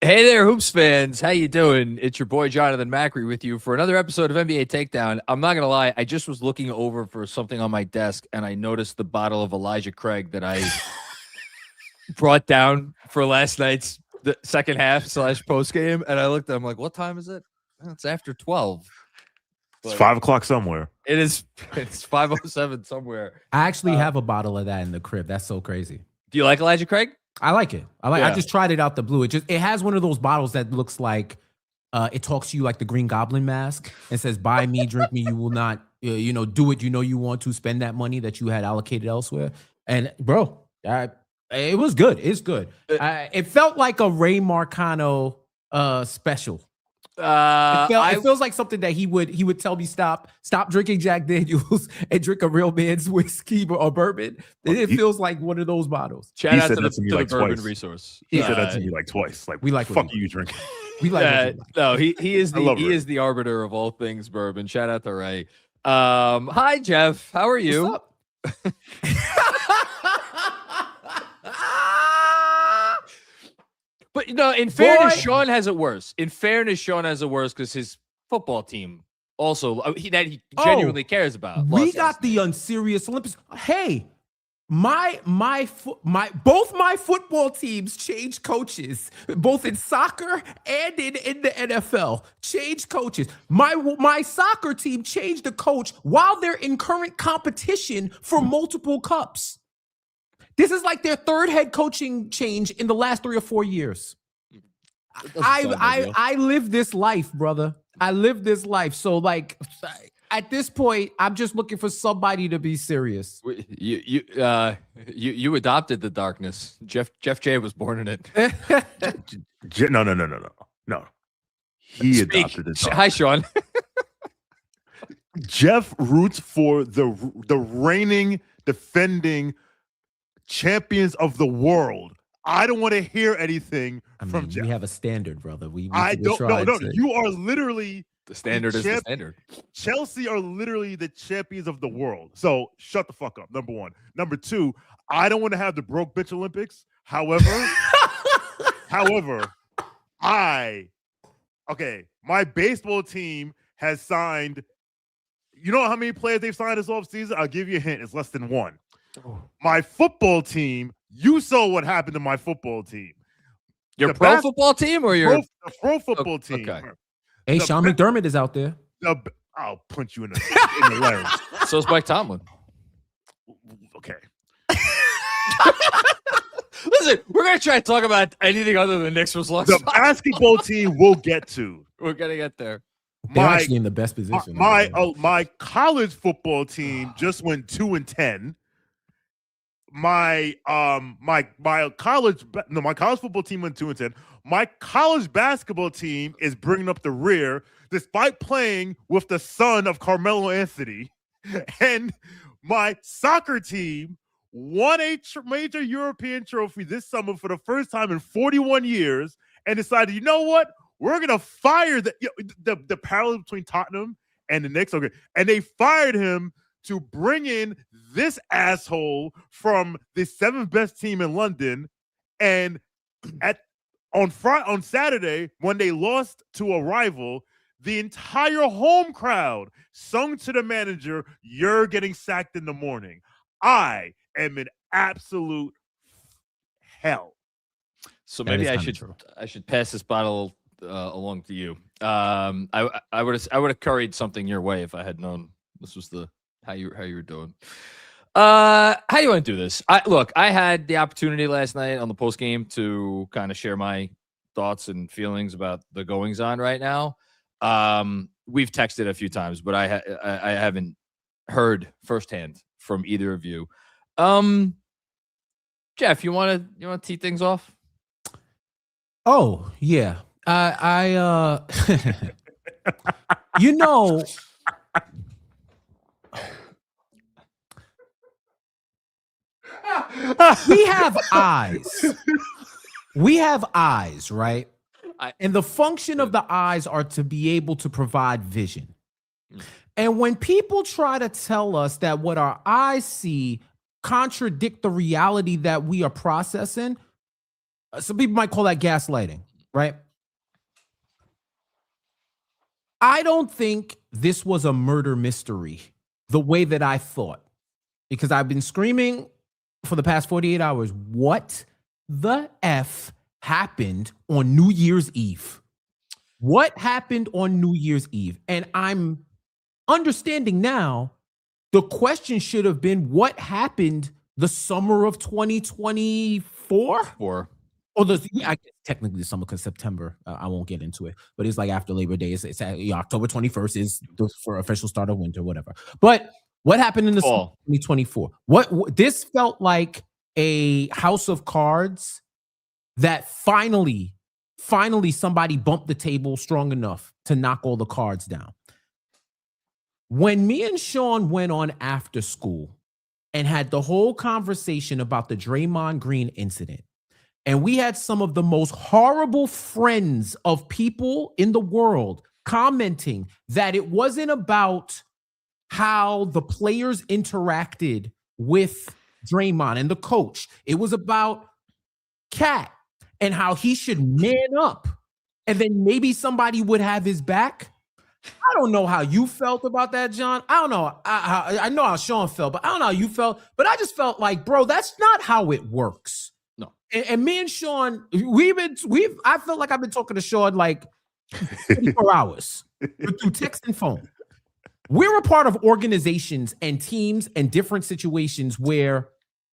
Hey there, Hoops fans. How you doing? It's your boy Jonathan Macri with you for another episode of NBA Takedown. I'm not going to lie. I just was looking over for something on my desk, and I noticed the bottle of Elijah Craig that I brought down for last night's the second half / post game. And I looked at it, I'm like, what time is it? It's after 12. It's 5 o'clock somewhere. It is. It's 5:07 somewhere. I actually have a bottle of that in the crib. That's so crazy. Do you like Elijah Craig? I like it. I just tried it out the blue. It has one of those bottles that looks like it talks to you like the Green Goblin mask and says, "Buy me, drink me. You will not, do what you want to spend that money that you had allocated elsewhere." And bro, it was good. It's good. It felt like a Ray Marcano special. It feels like something that he would tell me stop drinking Jack Daniels and drink a real man's whiskey or bourbon. It feels like one of those bottles. Shout out to the bourbon resource. He said that to me like twice. Like, we like fuck you drinking. We like no, he is the arbiter of all things bourbon. Shout out to Ray. Hi Jeff, how are you? What's up? But in fairness, Shawn has it worse. Because his football team also he genuinely cares about. We got the unserious Olympics. Hey, both my football teams changed coaches, both in soccer and in the NFL. Changed coaches. My soccer team changed the coach while they're in current competition for multiple cups. This is like their third head coaching change in the last 3 or 4 years. I live this life, brother. I live this life. So like at this point, I'm just looking for somebody to be serious. You adopted the darkness. Jeff J was born in it. No. He adopted it. Hi, Shawn. Jeff roots for the reigning, defending champions of the world. I don't want to hear anything from Jeff. We have a standard, brother. I don't know. No, you are literally the standard. Is the standard. Chelsea are literally the champions of the world. So shut the fuck up. Number one. Number two, I don't want to have the broke bitch Olympics. However, my baseball team has signed. You know how many players they've signed this offseason? I'll give you a hint. It's less than one. My football team, you saw what happened to my football team. Your pro football team or your pro football team? Okay. Hey, Shawn McDermott is out there. I'll punch you in the legs. So is Mike Tomlin. Okay. Listen, we're going to try to talk about anything other than Knicks was lost. The basketball team we'll get to. We're going to get there. They're actually in the best position. My college football team just went 2-10. My college football team went 2-10. My college basketball team is bringing up the rear despite playing with the son of Carmelo Anthony. And my soccer team won a major European trophy this summer for the first time in 41 years and decided, you know what? We're going to fire the parallel between Tottenham and the Knicks. Okay. And they fired him to bring in this asshole from the 7th best team in London. And on Saturday, when they lost to a rival, the entire home crowd sung to the manager, "You're getting sacked in the morning." I am in absolute hell. So maybe I should pass this bottle along to you. I would have curried something your way if I had known this was how you were doing. How do you want to do this? I had the opportunity last night on the post game to kind of share my thoughts and feelings about the goings on right now. We've texted a few times, but I haven't heard firsthand from either of you. Jeff, you want to tee things off? Oh yeah, we have eyes. We have eyes, right? And the function of the eyes are to be able to provide vision. And when people try to tell us that what our eyes see contradict the reality that we are processing, some people might call that gaslighting, right? I don't think this was a murder mystery the way that I thought, because I've been screaming for the past 48 hours. What the F happened on New Year's Eve? What happened on New Year's Eve? And I'm understanding now the question should have been, what happened the summer of 2024? Or I guess technically the summer, because September, I won't get into it, but it's like after Labor Day. It's October 21st is for official start of winter, whatever. But what happened in the summer of 2024? What this felt like a house of cards that finally somebody bumped the table strong enough to knock all the cards down. When me and Shawn went on after school and had the whole conversation about the Draymond Green incident, and we had some of the most horrible friends of people in the world commenting that it wasn't about how the players interacted with Draymond and the coach. It was about Cat and how he should man up, and then maybe somebody would have his back. I don't know how you felt about that, John. I don't know. I know how Shawn felt, but I don't know how you felt. But I just felt like, bro, that's not how it works. No. And me and Shawn, I felt like I've been talking to Shawn like 24 hours through text and phone. We're a part of organizations and teams and different situations where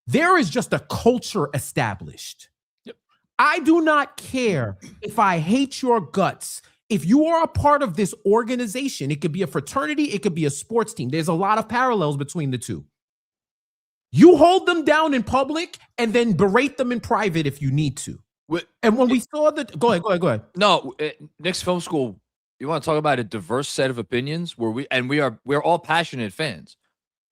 there is just a culture established. Yep. I do not care if I hate your guts. If you are a part of this organization, it could be a fraternity, it could be a sports team. There's a lot of parallels between the two. You hold them down in public and then berate them in private if you need to. And when we saw that, go ahead. No, Knicks Film School, you want to talk about a diverse set of opinions where we're all passionate fans.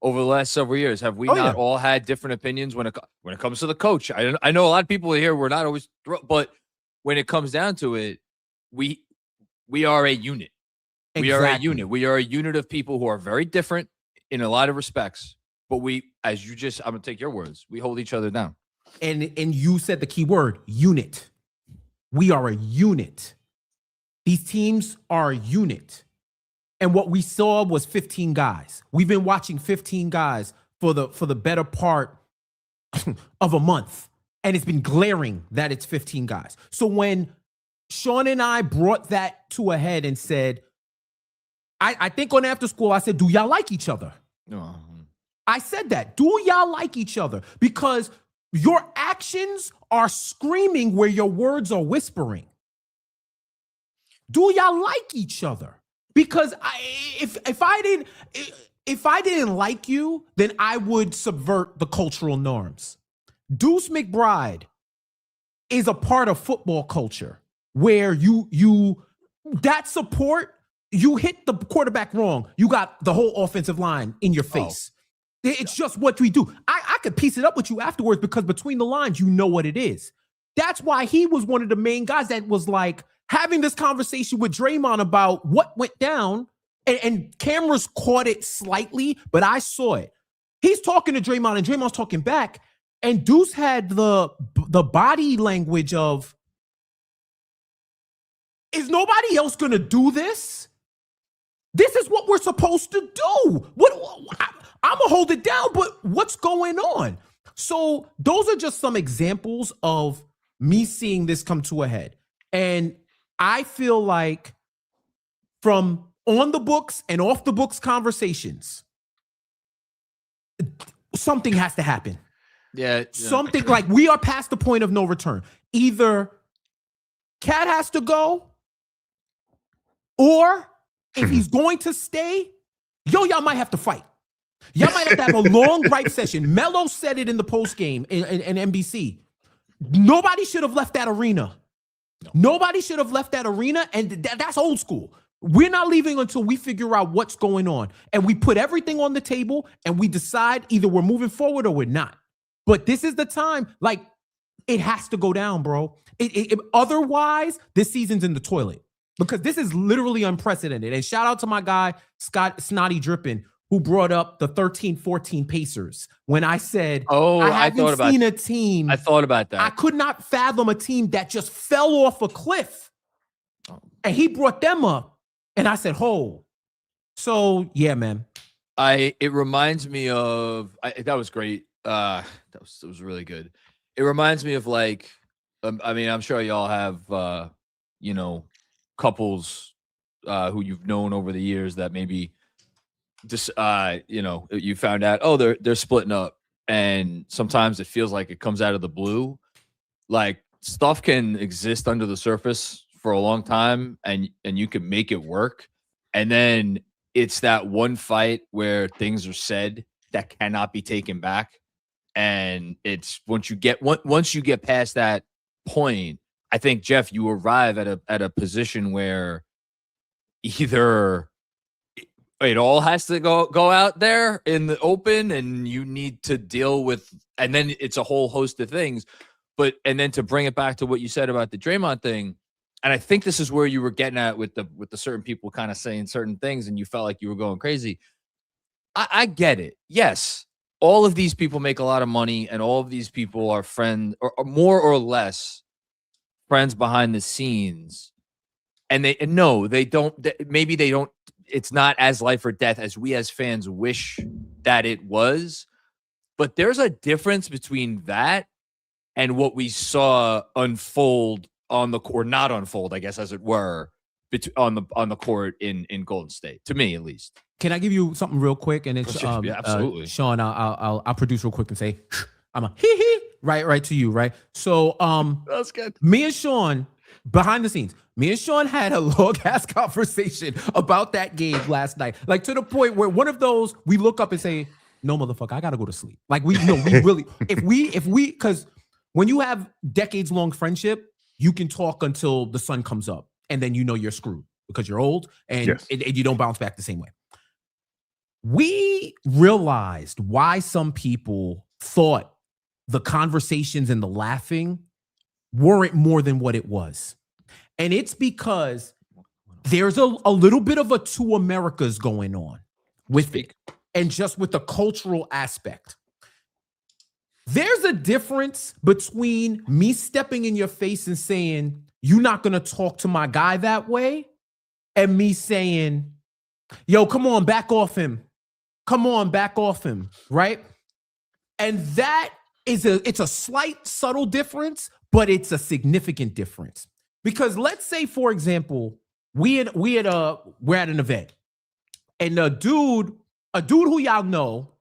Over the last several years, have we not all had different opinions when it comes to the coach? I know a lot of people here were not always, but when it comes down to it, we are a unit. Exactly. We are a unit. We are a unit of people who are very different in a lot of respects. But I'm gonna take your words. We hold each other down. And you said the key word, unit. We are a unit. These teams are a unit. And what we saw was 15 guys. We've been watching 15 guys for the better part of a month. And it's been glaring that it's 15 guys. So when Shawn and I brought that to a head and said, I think on after school, I said, do y'all like each other? No. I said that. Do y'all like each other? Because your actions are screaming where your words are whispering. Do y'all like each other? Because if I didn't like you, then I would subvert the cultural norms. Deuce McBride is a part of football culture where you that support, you hit the quarterback wrong, you got the whole offensive line in your face. It's just what we do. I could piece it up with you afterwards because between the lines, you know what it is. That's why he was one of the main guys that was like having this conversation with Draymond about what went down, and cameras caught it slightly, but I saw it. He's talking to Draymond and Draymond's talking back, and Deuce had the body language of, is nobody else going to do this? This is what we're supposed to do. I'm going to hold it down, but what's going on? So those are just some examples of me seeing this come to a head. And I feel like from on the books and off the books conversations, something has to happen. Yeah. Something like we are past the point of no return. Either Cat has to go, or if he's going to stay, y'all might have to fight. Y'all might have to have a long gripe session. Melo said it in the post game in NBC. Nobody should have left that arena. Nobody should have left that arena, and that's old school. We're not leaving until we figure out what's going on, and we put everything on the table, and we decide either we're moving forward or we're not. But this is the time, like, it has to go down, bro. Otherwise, this season's in the toilet because this is literally unprecedented. And shout out to my guy, Scott Snotty Drippin, who brought up the 13-14 Pacers when I said, I thought about seen a team. I thought about that. I could not fathom a team that just fell off a cliff. And he brought them up. And I said, so yeah, man. It reminds me of that was great. That was really good. It reminds me of like, I mean, I'm sure y'all have couples who you've known over the years that maybe just you found out, they're splitting up, and sometimes it feels like it comes out of the blue. Like, stuff can exist under the surface for a long time, and you can make it work, and then it's that one fight where things are said that cannot be taken back. And it's once you get past that point, I think, Jeff, you arrive at a position where either it all has to go out there in the open, and you need to deal with, and then it's a whole host of things. And then to bring it back to what you said about the Draymond thing, and I think this is where you were getting at with the certain people kind of saying certain things, and you felt like you were going crazy. I get it. Yes, all of these people make a lot of money, and all of these people are friends, or more or less friends behind the scenes. And they don't. Maybe they don't. It's not as life or death as we as fans wish that it was. But there's a difference between that and what we saw unfold on the court, not unfold, I guess, as it were, on the court in Golden State. To me, at least. Can I give you something real quick? And it's yeah, absolutely, Shawn. I'll produce real quick and say, I'm a hee hee right to you, right? So that's good. Me and Shawn, behind the scenes, me and Shawn had a long ass conversation about that game last night, like to the point where one of those we look up and say, "No, motherfucker, I gotta go to sleep." Like we really, if we, because when you have decades long friendship, you can talk until the sun comes up, and then you're screwed because you're old and you don't bounce back the same way. We realized why some people thought the conversations and the laughing weren't more than what it was. And it's because there's a little bit of a two Americas going on with it, and just with the cultural aspect. There's a difference between me stepping in your face and saying, "You're not going to talk to my guy that way," and me saying, "Yo, come on, back off him. Come on, back off him," right? And that is it's a slight, subtle difference, but it's a significant difference. Because let's say, for example, we're at an event, and a dude who y'all know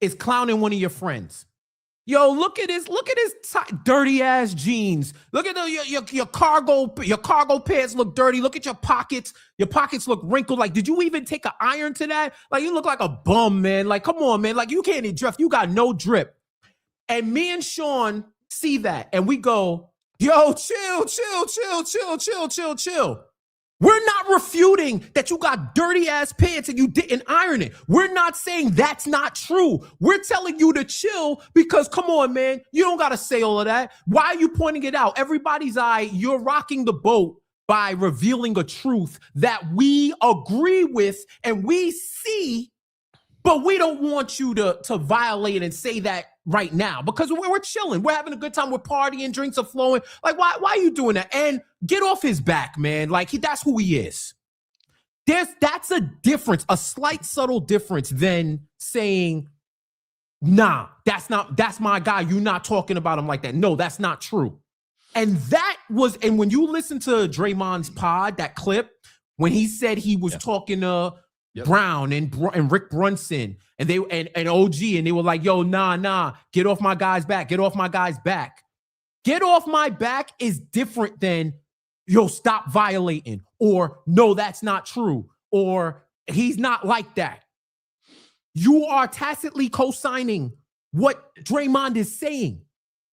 is clowning one of your friends. Yo, look at his dirty ass jeans. Look at your cargo pants look dirty. Look at your pockets. Your pockets look wrinkled. Like, did you even take an iron to that? Like, you look like a bum, man. Like, come on, man. Like, you can't even drip. You got no drip. And me and Shawn see that, and we go, "Yo, chill. We're not refuting that you got dirty ass pants and you didn't iron it. We're not saying that's not true. We're telling you to chill because, come on, man, you don't got to say all of that. Why are you pointing it out? Everybody's eye, you're rocking the boat by revealing a truth that we agree with and we see, but we don't want you to violate and say that right now because we're chilling. We're having a good time. We're partying. Drinks are flowing. Like, why are you doing that? And get off his back, man. Like, that's who he is. That's a difference, a slight, subtle difference than saying, "Nah, that's my guy. You're not talking about him like that." No, that's not true. And when you listen to Draymond's pod, that clip, when he said he was talking to Brown and Rick Brunson and OG, and they were like, "Yo, nah, get off my guy's back. Get off my guy's back." Get off my back is different than, "Yo, stop violating," or "No, that's not true," or "He's not like that." You are tacitly co-signing what Draymond is saying.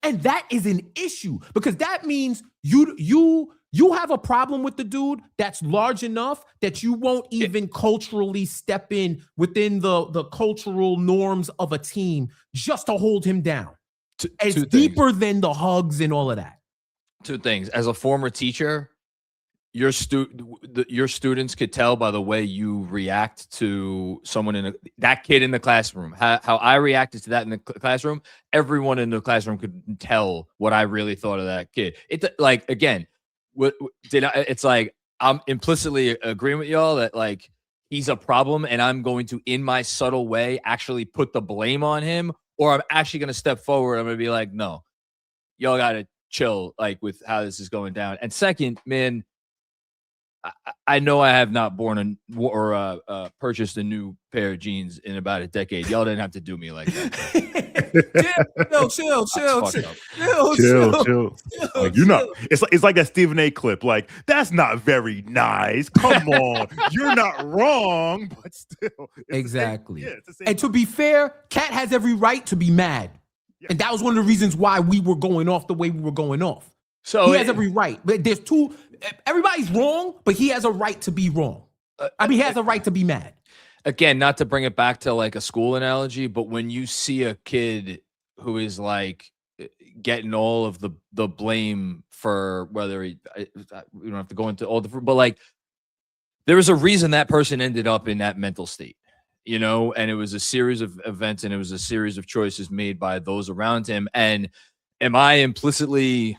And that is an issue because that means you have a problem with the dude that's large enough that you won't even culturally step in within the cultural norms of a team just to hold him down. It's deeper than the hugs and all of that. Two things. As a former teacher, your students could tell by the way you react to someone that kid in the classroom. How I reacted to that in the classroom, everyone in the classroom could tell what I really thought of that kid. Like, again, it's like I'm implicitly agreeing with y'all that like he's a problem, and I'm going to, in my subtle way, actually put the blame on him, or I'm actually going to step forward. I'm going to be like, no, y'all got to chill, like, with how this is going down. And second, man, I know I have not purchased a new pair of jeans in about a decade. Y'all didn't have to do me like that. Chill. Like, you're not. It's like a Stephen A. clip. Like, that's not very nice. Come on, you're not wrong, but still, exactly. And to be fair, Cat has every right to be mad, and that was one of the reasons why we were going off the way we were going off. So he has every right, but there's two. Everybody's wrong, but he has a right to be wrong. I mean, he has a right to be mad. Again, not to bring it back to like a school analogy, but when you see a kid who is like getting all of the blame for whether we don't have to go into all the, but like there was a reason that person ended up in that mental state, you know, and it was a series of events and it was a series of choices made by those around him. And am I implicitly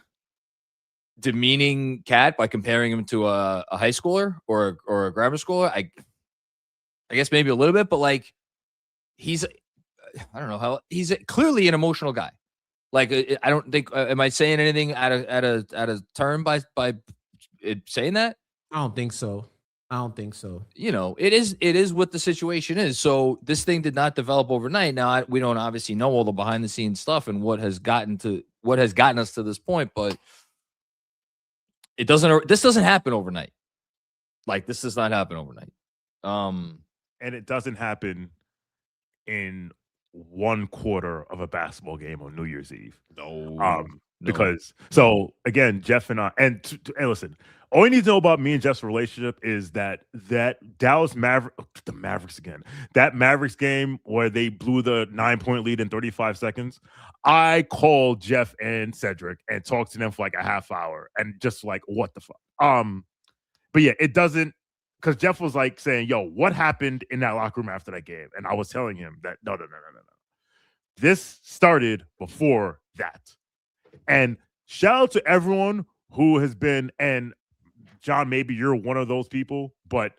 demeaning Cat by comparing him to a high schooler or a grammar schooler? I guess maybe a little bit, but like I don't know how he's clearly an emotional guy. Like I don't think am I saying anything out of turn by saying that? I don't think so. You know, it is what the situation is. So this thing did not develop overnight. Now we don't obviously know all the behind the scenes stuff and what has gotten us to this point, but this doesn't happen overnight. Like, this does not happen overnight. And it doesn't happen in one quarter of a basketball game on New Year's Eve. No. Because so again, Jeff and I, and listen, all you need to know about me and Jeff's relationship is that Dallas Mavericks again, that Mavericks game where they blew the 9-point lead in 35 seconds. I called Jeff and Cedric and talked to them for like a half hour and just like, what the fuck? But yeah, it doesn't, because Jeff was like saying, yo, what happened in that locker room after that game? And I was telling him that no. This started before that. And shout out to everyone who has been, and John, maybe you're one of those people, but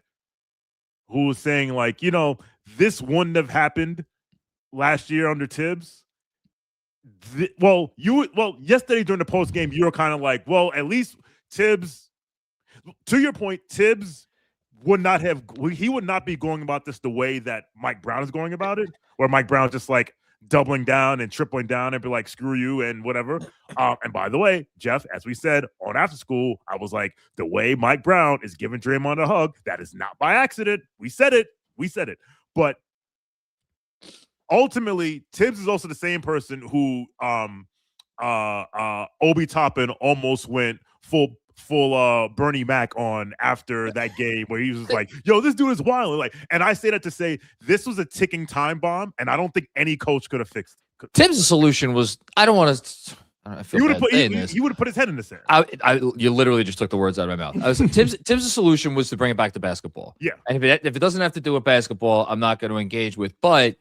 who was saying like, you know, this wouldn't have happened last year under Tibbs. Yesterday during the post game, you were kind of like, well, at least Tibbs, to your point, Tibbs would not be going about this the way that Mike Brown is going about it, where Mike Brown's just like doubling down and tripling down and be like, screw you and whatever. And by the way, Jeff, as we said on After School, I was like, the way Mike Brown is giving Draymond a hug, that is not by accident. We said it. But ultimately, Tibbs is also the same person who Obi Toppin almost went full Bernie Mac on after that game, where he was like, yo, this dude is wild. Like, and I say that to say this was a ticking time bomb, and I don't think any coach could have fixed it. Tibbs' solution was, I feel bad saying this. He would have put his head in the sand. You literally just took the words out of my mouth. Tibbs' solution was to bring it back to basketball. Yeah. And if it doesn't have to do with basketball, I'm not going to engage with. But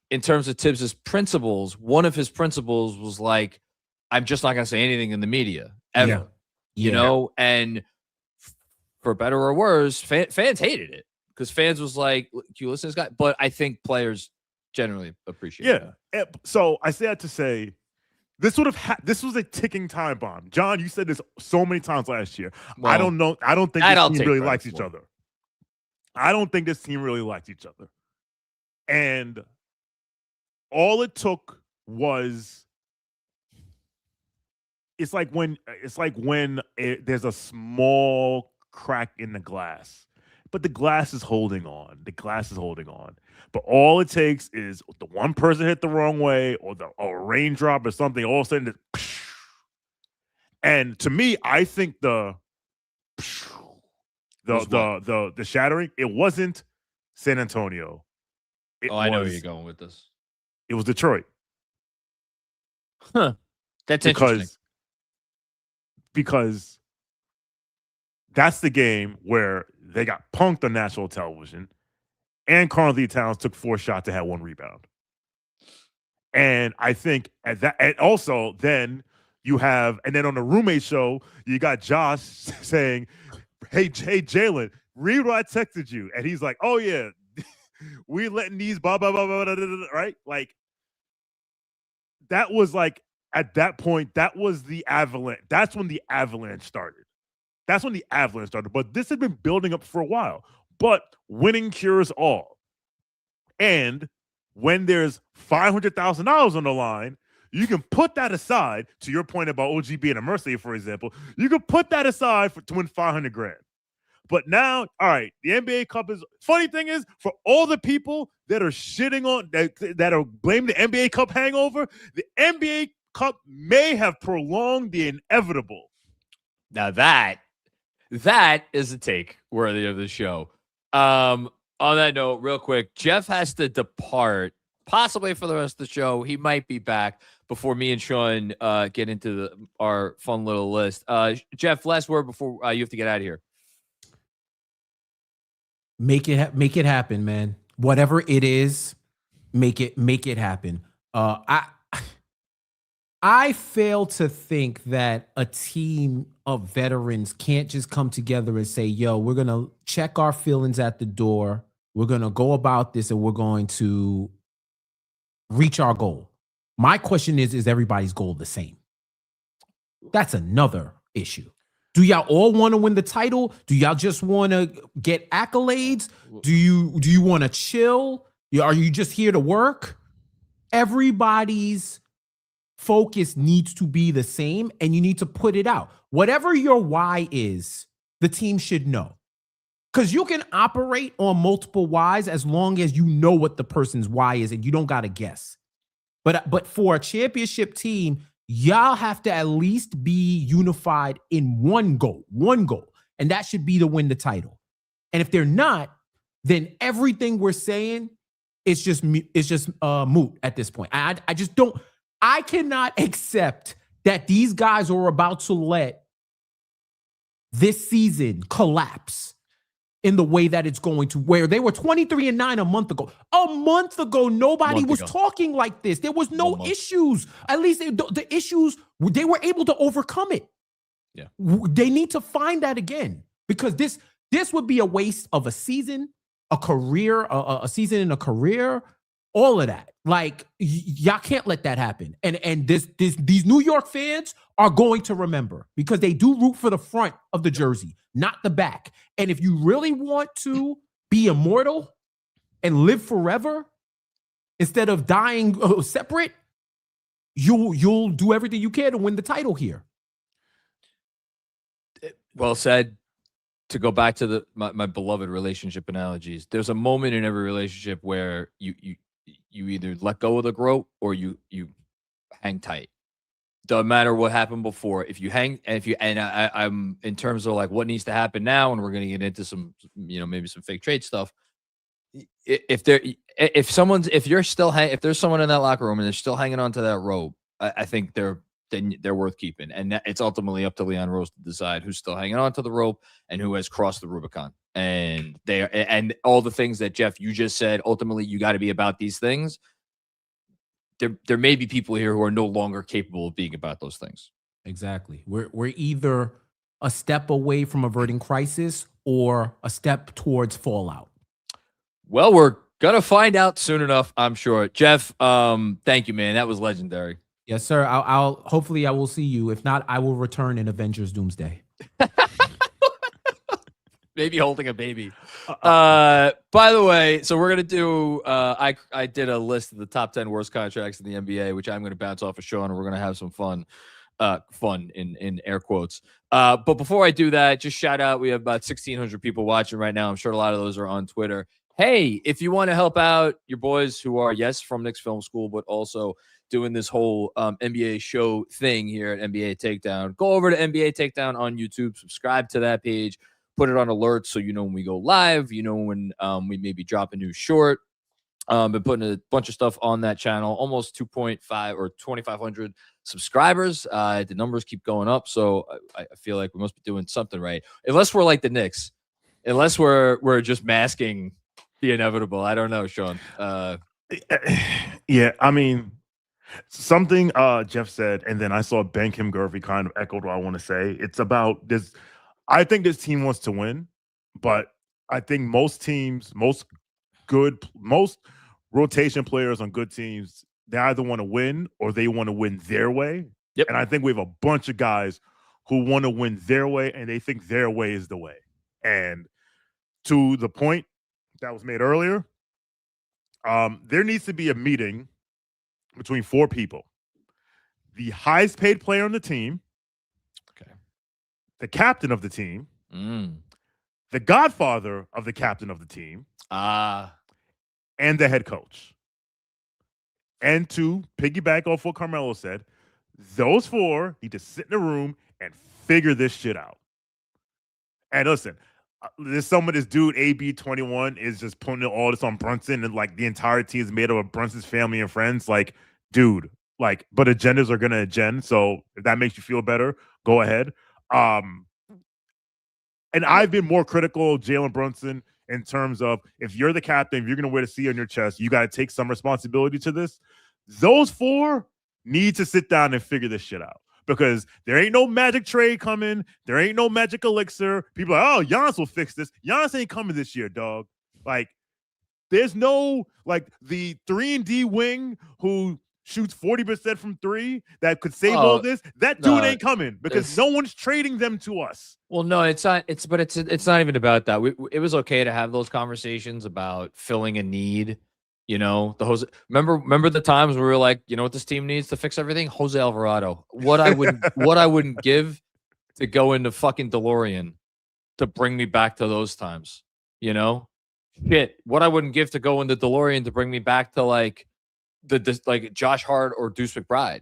in terms of Tibbs' principles, one of his principles was like, I'm just not going to say anything in the media ever. Yeah. You know, and for better or worse, fans hated it because fans was like, "You listen to this guy," but I think players generally appreciate it. Yeah. So I say that to say this was a ticking time bomb. John, you said this so many times last year. Well, I don't know. I don't think this team really likes each other. I don't think this team really likes each other. And all it took was. It's like when there's a small crack in the glass, but the glass is holding on. But all it takes is the one person hit the wrong way, or a raindrop or something. All of a sudden, and to me, I think the shattering. It wasn't San Antonio. I know where you're going with this. It was Detroit. Huh. That's interesting. Because that's the game where they got punked on national television, and Karl-Anthony Towns took 4 shots and had 1 rebound. And I think at that, and also then you have, and then on the roommate show, you got Josh saying, hey Jalen, read what I texted you. And he's like, oh yeah, we letting these blah, blah, blah, blah, blah, blah, blah, right? Like, that was like, at that point, that was the avalanche. That's when the avalanche started. But this had been building up for a while. But winning cures all. And when there's $500,000 on the line, you can put that aside. To your point about OG being a Mercier, for example, you can put that aside to win $500,000. But now, all right, the NBA Cup is. Funny thing is, for all the people that are shitting on that are blaming the NBA Cup hangover, the NBA Cup may have prolonged the inevitable. Now that is a take worthy of the show. On that note, real quick, Jeff has to depart, possibly for the rest of the show. He might be back before me and Shawn get into our fun little list. Jeff, last word before you have to get out of here. Make it happen, man. Whatever it is, make it happen. I fail to think that a team of veterans can't just come together and say, yo, we're going to check our feelings at the door. We're going to go about this and we're going to reach our goal. My question is everybody's goal the same? That's another issue. Do y'all all want to win the title? Do y'all just want to get accolades? Do you want to chill? Are you just here to work? Everybody's focus needs to be the same, and you need to put it out. Whatever your why is, the team should know. Because you can operate on multiple whys as long as you know what the person's why is and you don't got to guess. But for a championship team, y'all have to at least be unified in one goal, and that should be to win the title. And if they're not, then everything we're saying is just moot at this point. I just don't. I cannot accept that these guys are about to let this season collapse in the way that it's going to, where they were 23-9 a month ago. A month ago, nobody was talking like this. There was no issues. At least the issues, they were able to overcome it. Yeah. They need to find that again, because this would be a waste of a season, a career, a season in a career, all of that. Like, y'all can't let that happen. And these New York fans are going to remember, because they do root for the front of the jersey, not the back. And if you really want to be immortal and live forever instead of dying separate, you'll do everything you can to win the title here. Well said. To go back to my beloved relationship analogies, there's a moment in every relationship where you either let go of the rope or you hang tight. Doesn't matter what happened before. If you hang, and I'm in terms of like what needs to happen now, and we're going to get into some, maybe some fake trade stuff. If there's someone in that locker room and they're still hanging on to that rope, I think they're worth keeping. And it's ultimately up to Leon Rose to decide who's still hanging on to the rope and who has crossed the Rubicon. And and all the things that, Jeff, you just said, ultimately you got to be about these things. There may be people here who are no longer capable of being about those things. Exactly. We're either a step away from averting crisis or a step towards fallout. Well, we're gonna find out soon enough, I'm sure. Jeff, thank you, man. That was legendary. Yes, sir. I'll hopefully I will see you. If not, I will return in Avengers Doomsday. Maybe holding a baby. By the way, so we're gonna do. I did a list of the top 10 worst contracts in the NBA, which I'm gonna bounce off of Shawn, and we're gonna have some fun in air quotes. But before I do that, just shout out. We have about 1,600 people watching right now. I'm sure a lot of those are on Twitter. Hey, if you want to help out your boys who are, yes, from Knicks Film School, but also doing this whole NBA show thing here at NBA Takedown, go over to NBA Takedown on YouTube, subscribe to that page, put it on alerts so you know when we go live, you know when we maybe drop a new short. Been putting a bunch of stuff on that channel, almost 2.5 or 2,500 subscribers. The numbers keep going up, so I feel like we must be doing something right. Unless we're like the Knicks, unless we're just masking the inevitable. I don't know, Shawn. Yeah, I mean, something Jeff said, and then I saw Ben Kim Murphy kind of echoed what I want to say. It's about this. I think this team wants to win, but I think most teams, most rotation players on good teams, they either want to win or they want to win their way. Yep. And I think we have a bunch of guys who want to win their way, and they think their way is the way. And to the point that was made earlier, there needs to be a meeting between 4 people: the highest paid player on the team, okay, the captain of the team, the godfather of the captain of the team, and the head coach. And to piggyback off what Carmelo said, those 4 need to sit in a room and figure this shit out. And listen, there's some of this dude, AB21, is just putting all this on Brunson, and like the entire team is made up of Brunson's family and friends. Like, dude, like, but agendas are gonna agenda. So if that makes you feel better, go ahead. And I've been more critical of Jalen Brunson in terms of, if you're the captain, if you're going to wear the C on your chest, you got to take some responsibility to this. Those 4 need to sit down and figure this shit out, because there ain't no magic trade coming. There ain't no magic elixir. People are like, oh, Giannis will fix this. Giannis ain't coming this year, dog. Like, there's no, like, the 3-and-D wing who shoots 40% from 3 that could save all this. That dude ain't coming, because no one's trading them to us. Well, no, it's not. It's not even about that. It was okay to have those conversations about filling a need. You know, remember the times where we were like, you know what this team needs to fix everything? Jose Alvarado. What I wouldn't give to go into fucking DeLorean to bring me back to those times. You know, shit. What I wouldn't give to go into DeLorean to bring me back to like like Josh Hart or Deuce McBride.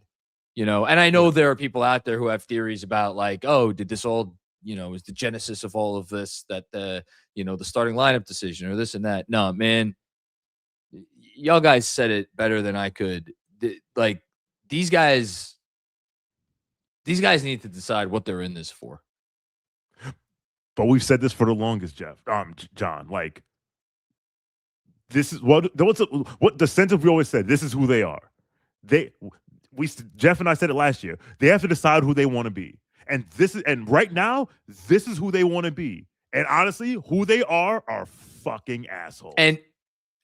You know, and I know there are people out there who have theories about like, oh, did this all, you know, is the genesis of all of this that the, you know, the starting lineup decision or this and that. No, man, y'all guys said it better than I could. Like, these guys need to decide what they're in this for. But we've said this for the longest, Jeff. John, like, this is what the sentence we always said. This is who they are. Jeff and I said it last year. They have to decide who they want to be. And right now, this is who they want to be. And honestly, who they are fucking assholes. And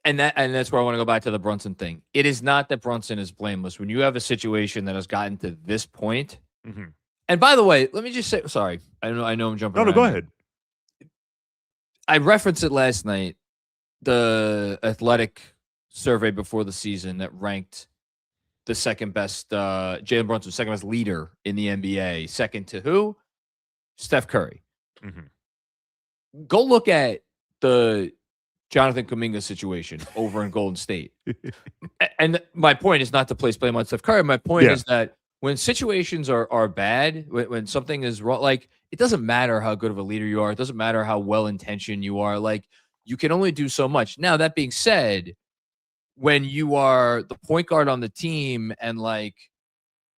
that's where I want to go back to the Brunson thing. It is not that Brunson is blameless. When you have a situation that has gotten to this point, and by the way, let me just say, sorry, I know I'm jumping. No, go ahead. I referenced it last night. The Athletic survey before the season that ranked the second best, Jalen Brunson, second best leader in the NBA. Second to who? Steph Curry. Go look at the Jonathan Kuminga situation over in Golden State. And my point is not to place blame on Steph Curry. My point is that when situations are bad, when something is wrong, like, it doesn't matter how good of a leader you are. It doesn't matter how well-intentioned you are. Like, you can only do so much. Now, that being said, when you are the point guard on the team and like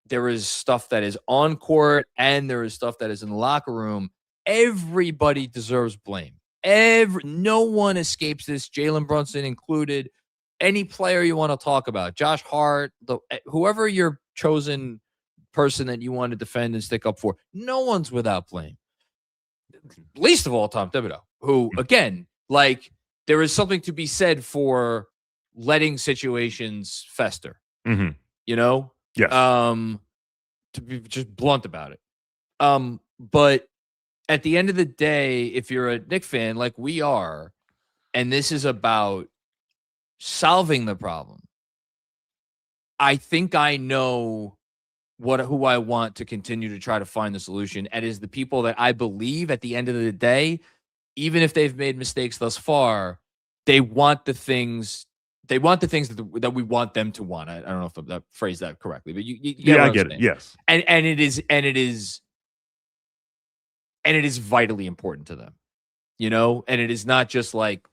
there is stuff that is on court and there is stuff that is in the locker room, everybody deserves blame. No one escapes this, Jalen Brunson included. Any player you want to talk about, Josh Hart, whoever your chosen person that you want to defend and stick up for, no one's without blame. Least of all Tom Thibodeau, who, again, like, there is something to be said for letting situations fester. You know? Yes. To be just blunt about it. But at the end of the day, if you're a Knicks fan like we are, and this is about solving the problem, I think I know who I want to continue to try to find the solution. And is the people that I believe at the end of the day, even if they've made mistakes thus far, they want the things that we want them to want. I don't know if I phrased that correctly, but you get I get it. Yes. And it is vitally important to them, you know? And it is not just like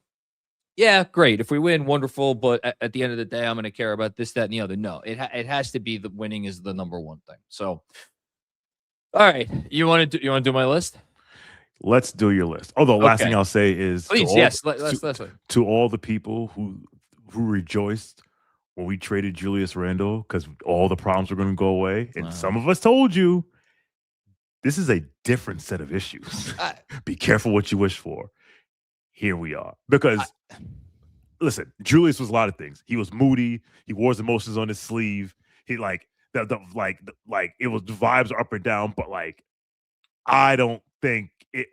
yeah, great. If we win, wonderful. But at the end of the day, I'm going to care about this, that, and the other. No, it has to be the winning is the number one thing. So, all right, you want to do my list? Let's do your list. Although, last thing I'll say is, please, to all the people who rejoiced when we traded Julius Randle because all the problems were going to go away, and some of us told you this is a different set of issues. Be careful what you wish for. Here we are. Because, listen, Julius was a lot of things. He was moody. He wore his emotions on his sleeve. He it was the vibes are up and down. But I don't think it.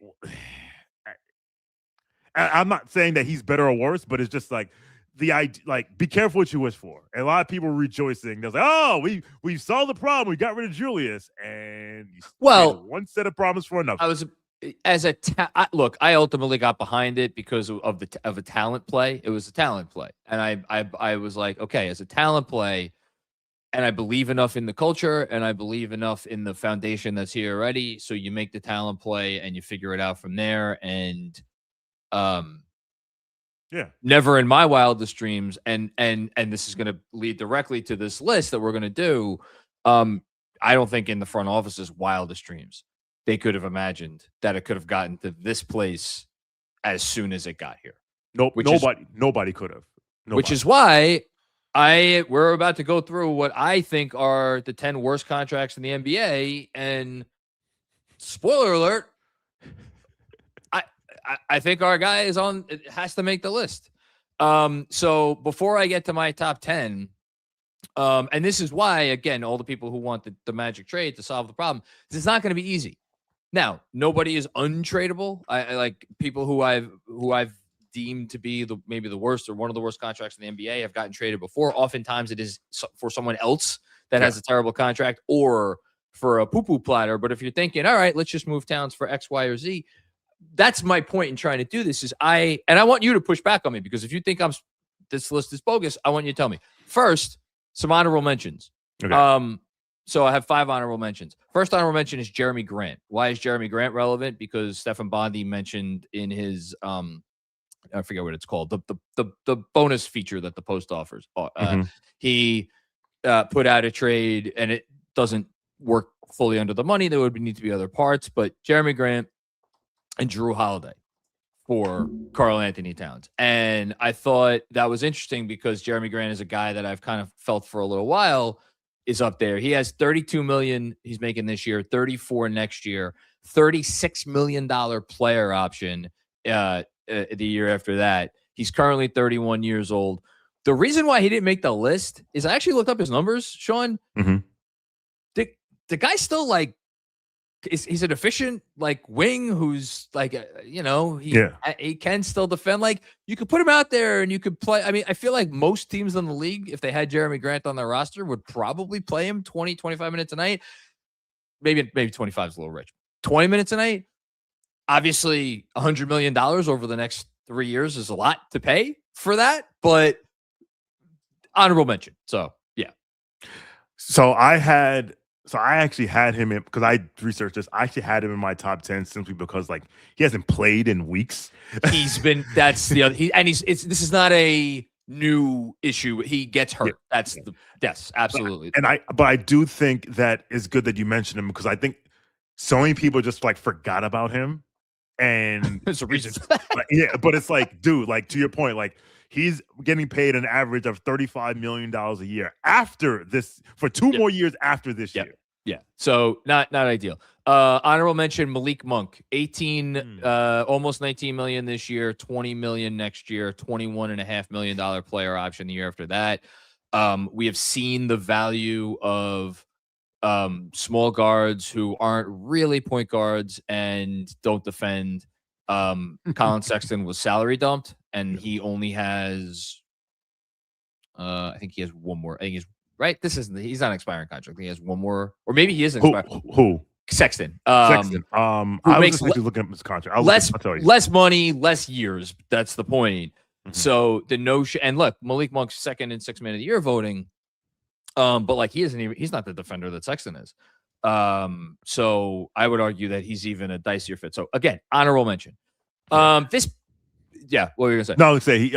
I'm not saying that he's better or worse, but it's just the idea, be careful what you wish for. And a lot of people rejoicing. They're like, oh, we solved the problem. We got rid of Julius, and one set of problems for another. Look, I ultimately got behind it because of a talent play. It was a talent play, and I was like, okay, as a talent play, and I believe enough in the culture, and I believe enough in the foundation that's here already. So you make the talent play, and you figure it out from there, and never in my wildest dreams, and this is going to lead directly to this list that we're going to do. I don't think in the front office's wildest dreams they could have imagined that it could have gotten to this place as soon as it got here. Nope, nobody could have. Which is why we're about to go through what I think are the 10 worst contracts in the NBA, and spoiler alert, I think our guy has to make the list. So before I get to my top 10, and this is why, again, all the people who want the Magic trade to solve the problem, this is not going to be easy. Now, nobody is untradeable. I like people who I've deemed to be maybe the worst or one of the worst contracts in the NBA have gotten traded before. Oftentimes it is for someone else that has a terrible contract or for a poo-poo platter. But if you're thinking, all right, let's just move Towns for X, Y, or Z, that's my point in trying to do this. I want you to push back on me, because if you think this list is bogus, I want you to tell me. First, some honorable mentions. Okay. So I have 5 honorable mentions. First honorable mention is Jeremy Grant. Why is Jeremy Grant relevant? Because Stefan Bondi mentioned in his I forget what it's called, the bonus feature that the Post offers. He put out a trade, and it doesn't work fully under the money. There would need to be other parts, but Jeremy Grant and Drew Holiday for Karl-Anthony Towns. And I thought that was interesting because Jeremy Grant is a guy that I've kind of felt for a little while is up there. He has $32 million he's making this year, $34 next year, $36 million player option the year after that. He's currently 31 years old. The reason why he didn't make the list is I actually looked up his numbers, Shawn. Mm-hmm. The guy's still he's an efficient wing who's he can still defend. You could put him out there and you could play. I mean, I feel like most teams in the league, if they had Jeremy Grant on their roster, would probably play him 20, 25 minutes a night. Maybe 25 is a little rich. 20 minutes a night. Obviously, $100 million over the next 3 years is a lot to pay for that, but honorable mention. So, yeah. So I actually had him in, because I researched this. I actually had him in my top 10 simply because he hasn't played in weeks. This is not a new issue. He gets hurt. Yeah. Yes, absolutely. But I do think that it's good that you mentioned him, because I think so many people just forgot about him. And there's a reason. Yeah, but it's dude, to your point, he's getting paid an average of $35 million a year after this, for 2 more years after this year. Yeah. So not ideal. Honorable mention, Malik Monk, 18, almost 19 million this year, 20 million next year, $21.5 million player option the year after that. We have seen the value of small guards who aren't really point guards and don't defend. Colin Sexton was salary dumped, and he only has I think he has one more. I think he's not an expiring contract. He has one more, or maybe he is expiring. Who? Sexton. Sexton. I was looking at his contract. I'll tell you. Less money, less years. That's the point. Mm-hmm. So the notion, and look, Malik Monk's second in 6 man of the year voting. But he's not the defender that Sexton is. So I would argue that he's even a dicier fit. So again, honorable mention. This Yeah, what were you gonna say? No, I would say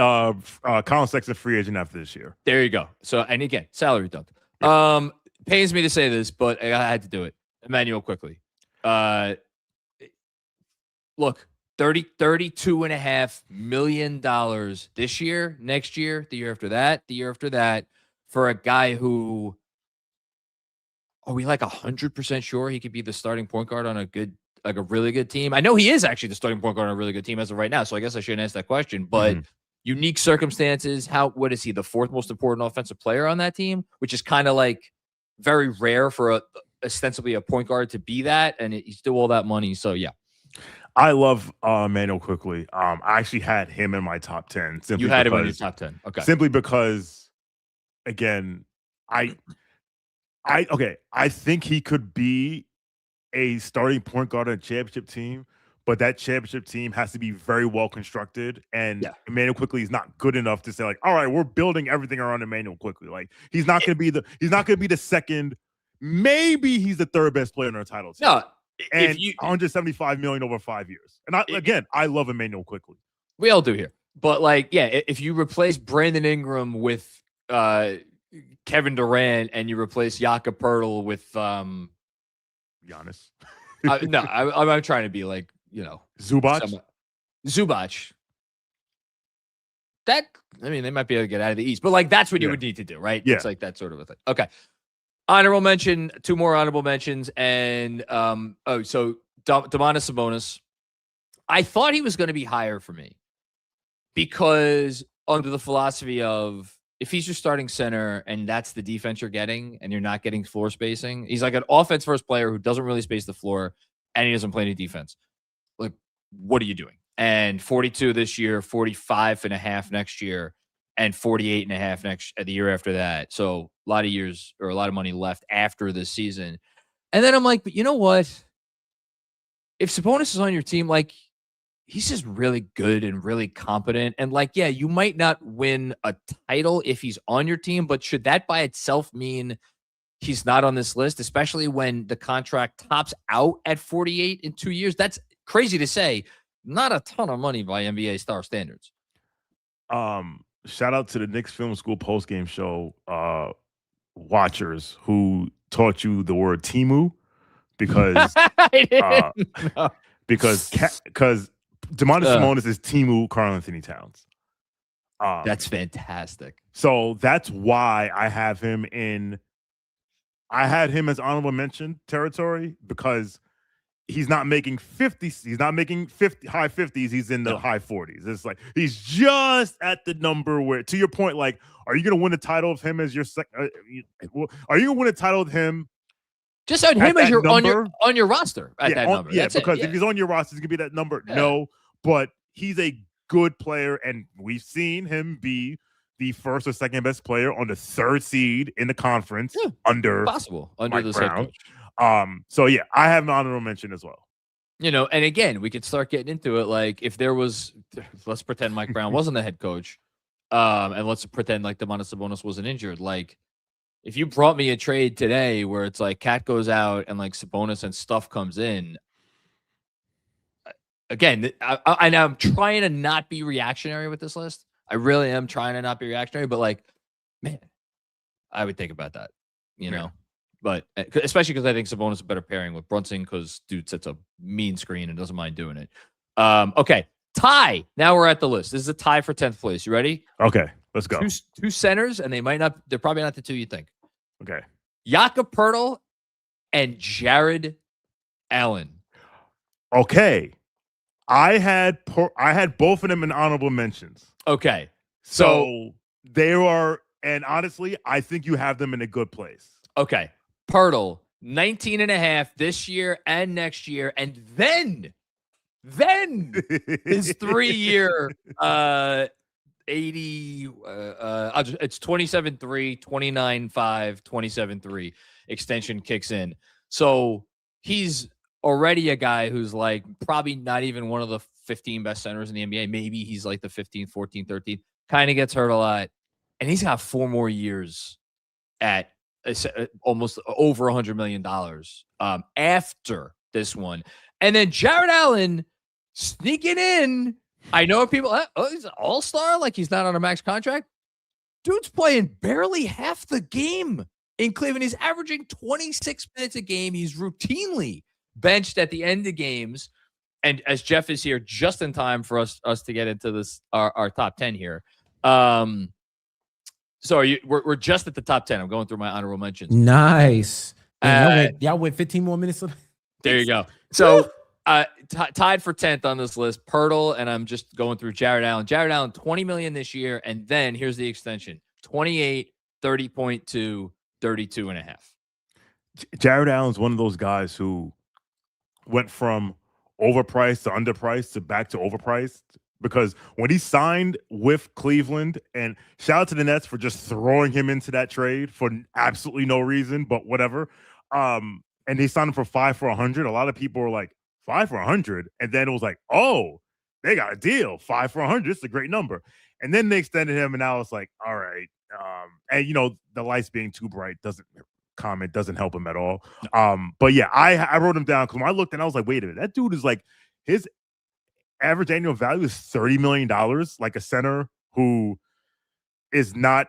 Colin Sexton free agent after this year. There you go. So, and again, salary dump. Yeah. Pains me to say this, but I had to do it. Emmanuel quickly. Look, $32.5 million this year, next year, the year after that, for a guy who, are we like 100% sure he could be the starting point guard on a really good team? I know he is actually the starting point guard on a really good team as of right now, so I guess I shouldn't ask that question, but unique circumstances. What is he, the fourth most important offensive player on that team? Which is kind of like very rare for ostensibly a point guard to be that, and he's still all that money. So yeah. I love Manuel quickly. I actually had him in my top 10. You had him in your top 10. Okay. Simply because, again, I think he could be a starting point guard on a championship team, but that championship team has to be very well constructed. And Emmanuel quickly is not good enough to say, like, all right, we're building everything around Emmanuel quickly. Like, he's not going to be the second. Maybe he's the third best player in our title team. No. And $175 million over 5 years. And I love Emmanuel quickly. We all do here. But like, yeah, if you replace Brandon Ingram with Kevin Durant and you replace Jakob Poeltl with Giannis. No, I'm trying to be like, Zubac. That, I mean, they might be able to get out of the East, but like that's what you would need to do, right? Yeah. It's like that sort of a thing. Okay. Honorable mention, 2 more honorable mentions, and so Domantas Sabonis. I thought he was going to be higher for me because under the philosophy of if he's your starting center and that's the defense you're getting and you're not getting floor spacing, he's like an offense first player who doesn't really space the floor and he doesn't play any defense. Like, what are you doing? And 42 this year, 45.5 next year, and 48.5 the year after that. So a lot of years or a lot of money left after this season. And then I'm like, but you know what? If Sabonis is on your team, like, he's just really good and really competent. And like, yeah, you might not win a title if he's on your team, but should that by itself mean he's not on this list, especially when the contract tops out at 48 in 2 years? That's crazy to say. Not a ton of money by NBA star standards. Shout out to the Knicks Film School postgame show watchers who taught you the word Timu because because Domantas Sabonis is Timu Karl-Anthony Towns. That's fantastic. So that's why I have him in. I had him as honorable mention territory because he's not making 50s. He's not making high 50s. He's in the high 40s. It's like he's just at the number where, to your point, like, are you going to win a title of him as your second? Are you going to win a title of him? Just on him as your on your roster at that number. Yeah, because if he's on your roster, he's going to be that number. Yeah. No, but he's a good player, and we've seen him be the first or second best player on the 3rd seed in the conference under Mike this head coach. So yeah, I have an honorable mention as well. And again, we could start getting into it. Like, if there was, let's pretend Mike Brown wasn't the head coach, and let's pretend like Domantas Sabonis wasn't injured. Like, if you brought me a trade today where it's like Cat goes out and like Sabonis and stuff comes in, again, I'm trying to not be reactionary with this list. I really am trying to not be reactionary, but like, man, I would think about that, know. But especially because I think Sabonis is a better pairing with Brunson because dude sets a mean screen and doesn't mind doing it. Okay, tie. Now we're at the list. This is a tie for 10th place. You ready? Okay, let's go. Two centers, and they're probably not the two you think. Okay. Jakob Poeltl and Jared Allen. Okay. I had both of them in honorable mentions. Okay. So they are, and honestly, I think you have them in a good place. Okay. Poeltl, 19.5 this year and next year, and then his 3-year 80 it's 27-3, 29-5, 27-3 extension kicks in. So he's already a guy who's like probably not even one of the 15 best centers in the NBA. Maybe he's like the 15th, 14th, 13th. Kind of gets hurt a lot. And he's got 4 more years at almost over $100 million after this one. And then Jared Allen sneaking in I know people, he's an all-star, like he's not on a max contract. Dude's playing barely half the game in Cleveland. He's averaging 26 minutes a game. He's routinely benched at the end of games. And as Jeff is here just in time for us to get into this, our top 10 here. So we're just at the top 10. I'm going through my honorable mentions. Nice. Y'all went 15 more minutes. There you go. So tied for 10th on this list, Pirtle, and I'm just going through Jared Allen. Jared Allen, $20 million this year, and then here's the extension: 28, 30.2, 32.5. Jared Allen's one of those guys who went from overpriced to underpriced to back to overpriced, because when he signed with Cleveland, and shout out to the Nets for just throwing him into that trade for absolutely no reason, but whatever. And they signed him for 5 for $100. A lot of people were like, 5 for $100, and then it was like, oh, they got a deal, 5 for $100. It's a great number. And then they extended him, and now it's like, all right. And the lights being too bright doesn't help him at all. But yeah, I wrote him down because when I looked and I was like, wait a minute, that dude is like, his average annual value is $30 million, like a center who is not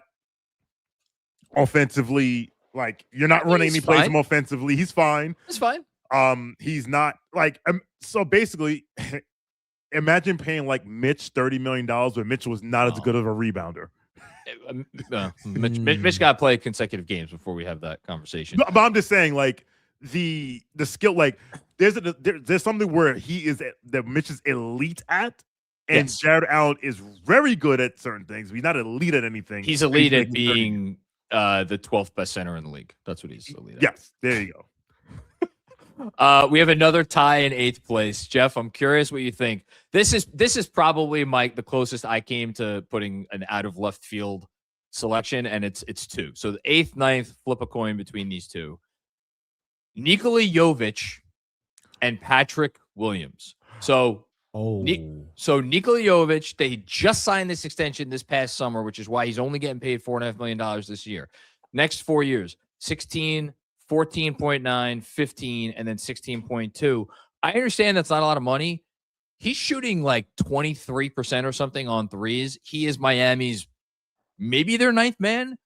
offensively, like, you're not running any plays from offensively. He's fine. It's fine. He's not like, so basically, imagine paying like Mitch $30 million when Mitch was not as good of a rebounder. Mitch got to play consecutive games before we have that conversation. But I'm just saying, like, the skill, like, there's something where that Mitch is elite at, and yes, Jared Allen is very good at certain things. He's not elite at anything. He's elite at being the 12th best center in the league. That's what he's elite at. Yes, there you go. We have another tie in 8th place. Jeff, I'm curious what you think. This is probably the closest I came to putting an out of left field selection, and it's 2. So the 8th, 9th, flip a coin between these two. Nikola Jovic and Patrick Williams. So Nikola Jovic, they just signed this extension this past summer, which is why he's only getting paid $4.5 million this year. Next 4 years, 16, 14.9, 15, and then 16.2. I understand that's not a lot of money. He's shooting like 23% or something on threes. He is Miami's, maybe their 9th man.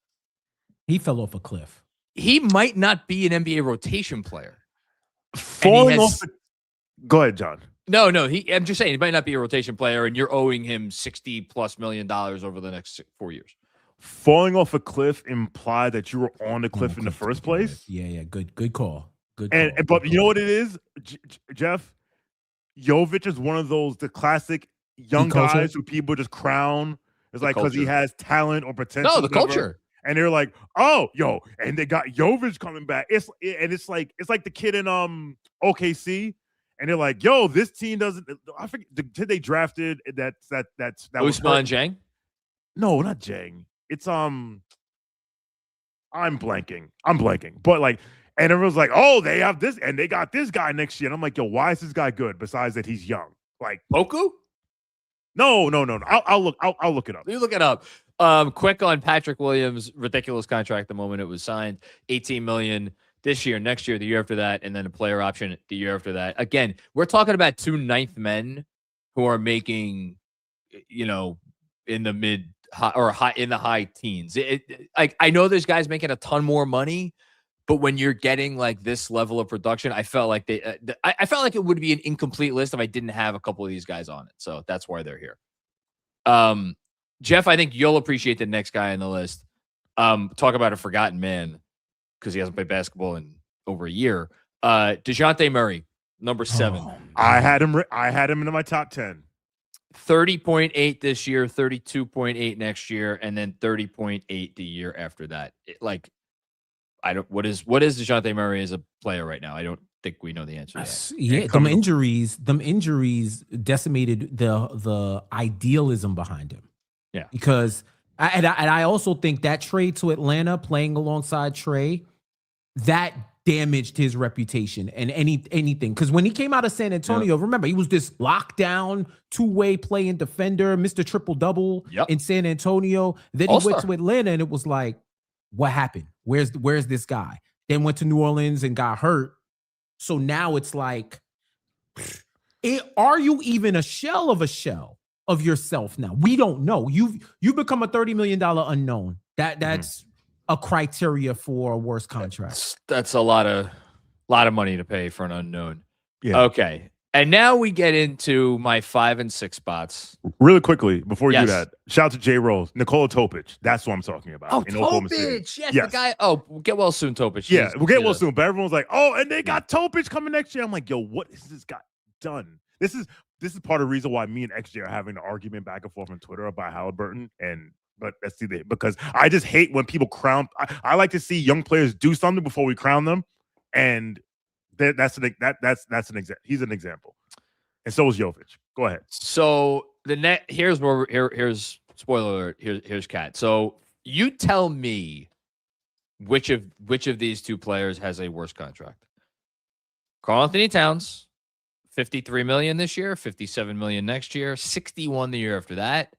He fell off a cliff. He might not be an NBA rotation player. Go ahead, John. No, I'm just saying he might not be a rotation player, and you're owing him $60+ million over the next 4 years. Falling off a cliff implied that you were on the cliff in the first place. Yeah. Good call. But you know what it is, Jeff? Jovic is one of the classic young guys who people just crown. It's like because he has talent or potential. No, the culture. And they're like, oh, and they got Jovic coming back. It's like the kid in OKC, and they're like, yo, this team doesn't. I forget the kid they drafted. That's Ousmane Dieng. No, not Dieng. It's I'm blanking. But like, and everyone's like, oh, they have this, and they got this guy next year. And I'm like, yo, why is this guy good? Besides that, he's young. Like Poku? No. I'll look it up. You look it up. Quick on Patrick Williams' ridiculous contract. The moment it was signed, $18 million this year, next year, the year after that, and then a player option the year after that. Again, we're talking about 2 9th men who are making, in the mid or high in the high teens. I know there's guys making a ton more money, but when you're getting like this level of production, I felt like I felt like it would be an incomplete list if I didn't have a couple of these guys on it. So that's why they're here. Jeff, I think you'll appreciate the next guy on the list. Talk about a forgotten man because he hasn't played basketball in over a year. DeJounte Murray, number 7. I had him in my top 10. 30.8 this year, 32.8 next year, and then 30.8 the year after that. What is DeJounte Murray as a player right now? I don't think we know the answer to that. Yeah, them injuries decimated the idealism behind him. Yeah. Because I also think that trade to Atlanta, playing alongside Trey, that damaged his reputation and anything. Because when he came out of San Antonio, remember, he was this lockdown, 2-way playing defender, Mr. Triple-Double in San Antonio. Then he went to Atlanta and it was like, what happened? Where's this guy? Then went to New Orleans and got hurt. So now it's like, are you even a shell of a shell of yourself now. We don't know. You've become a $30 million unknown. That's a criteria for a worse contract. That's a lot of money to pay for an unknown. Yeah. Okay. And now we get into my 5 and 6 spots. Really quickly, before you do that, shout out to J. Rose, Nikola Topic. That's what I'm talking about. Oh, Topic. Yes, the guy. Oh, get well soon, Topic. Yeah, we'll get well soon. But everyone's like, oh, and they got Topic coming next year. I'm like, yo, what is this guy done? This is part of the reason why me and XJ are having an argument back and forth on Twitter about Halliburton. But let's see that, because I just hate when people crown. I like to see young players do something before we crown them. And that's an example. He's an example, and so is Jovic. Go ahead. So here's spoiler alert. Here's Kat. So you tell me which of these two players has a worse contract. Karl-Anthony Towns, $53 million this year, $57 million next year, $61 million the year after that,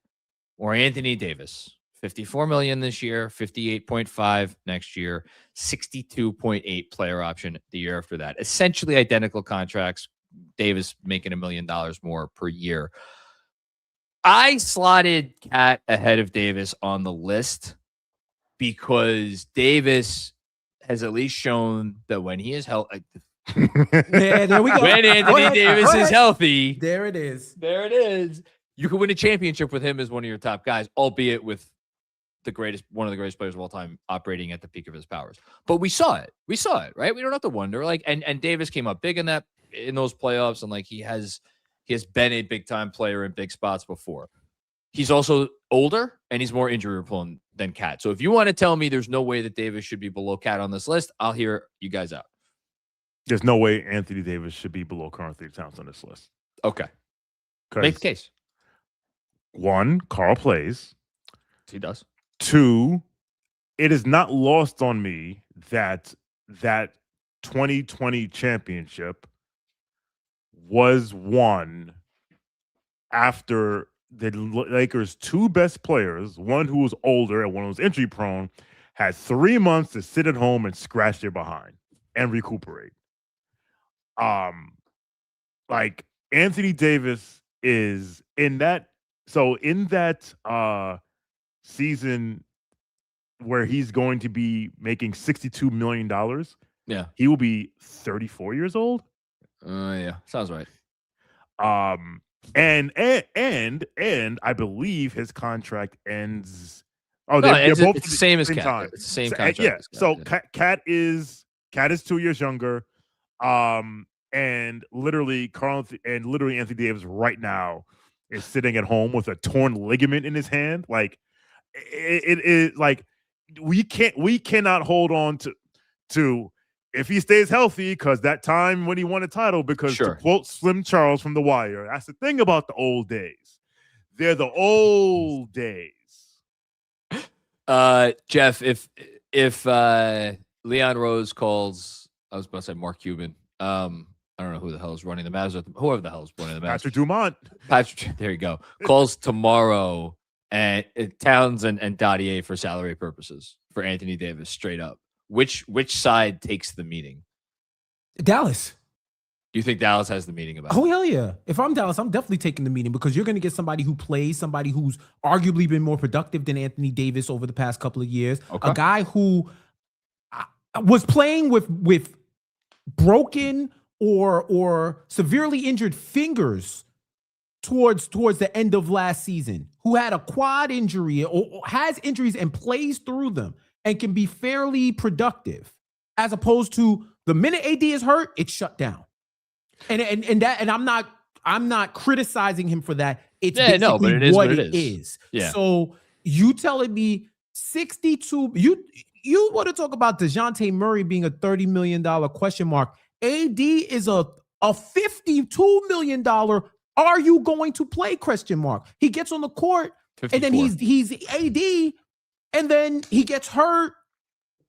or Anthony Davis, $54 million this year, $58.5 million next year, $62.8 million player option the year after that. Essentially identical contracts. Davis making $1 million more per year. I slotted Kat ahead of Davis on the list because Davis has at least shown that when he is healthy. Yeah, there we go. When Anthony Davis is healthy, there it is. There it is. You can win a championship with him as one of your top guys, albeit with one of the greatest players of all time operating at the peak of his powers. But we saw it. We saw it, right? We don't have to wonder. Like, and Davis came up big in those playoffs, and like he has been a big time player in big spots before. He's also older and he's more injury prone than Kat. So if you want to tell me there's no way that Davis should be below Kat on this list, I'll hear you guys out. There's no way Anthony Davis should be below Karl-Anthony Towns on this list. Okay. Make the case. 1, Karl plays. He does. 2, it is not lost on me that 2020 championship was won after the Lakers' 2 best players, one who was older and one who was injury prone, had 3 months to sit at home and scratch their behind and recuperate. Like Anthony Davis is in that. So in that season where he's going to be making $62 million, yeah, he will be 34 years old. Yeah, sounds right. And I believe his contract ends. Oh, they're both the same as Kat. It's the same contract. Yeah. So Kat is 2 years younger. And literally Anthony Davis right now is sitting at home with a torn ligament in his hand. Like it is like we cannot hold on to if he stays healthy, because that time when he won a title, because to quote Slim Charles from The Wire, that's the thing about the old days. They're the old days. Jeff, if Leon Rose calls, I was about to say Mark Cuban. I don't know who the hell is running the Mavs. Whoever the hell is running the Mavs. Patrick Dumont. There you go. Calls tomorrow and Towns and Dottier for salary purposes for Anthony Davis straight up. Which side takes the meeting? Dallas. Do you think Dallas has the meeting about it? Oh, hell yeah. If I'm Dallas, I'm definitely taking the meeting, because you're going to get somebody who plays, somebody who's arguably been more productive than Anthony Davis over the past couple of years. Okay. A guy who was playing with broken or severely injured fingers towards the end of last season, who had a quad injury or has injuries and plays through them and can be fairly productive, as opposed to the minute AD is hurt, it's shut down. And I'm not criticizing him for that. It's but it is what it is. Yeah. So you telling me 62, you want to talk about DeJounte Murray being a $30 million question mark. AD is a $52 million. Are you going to play question mark? He gets on the court 54. And then he's AD, and then he gets hurt,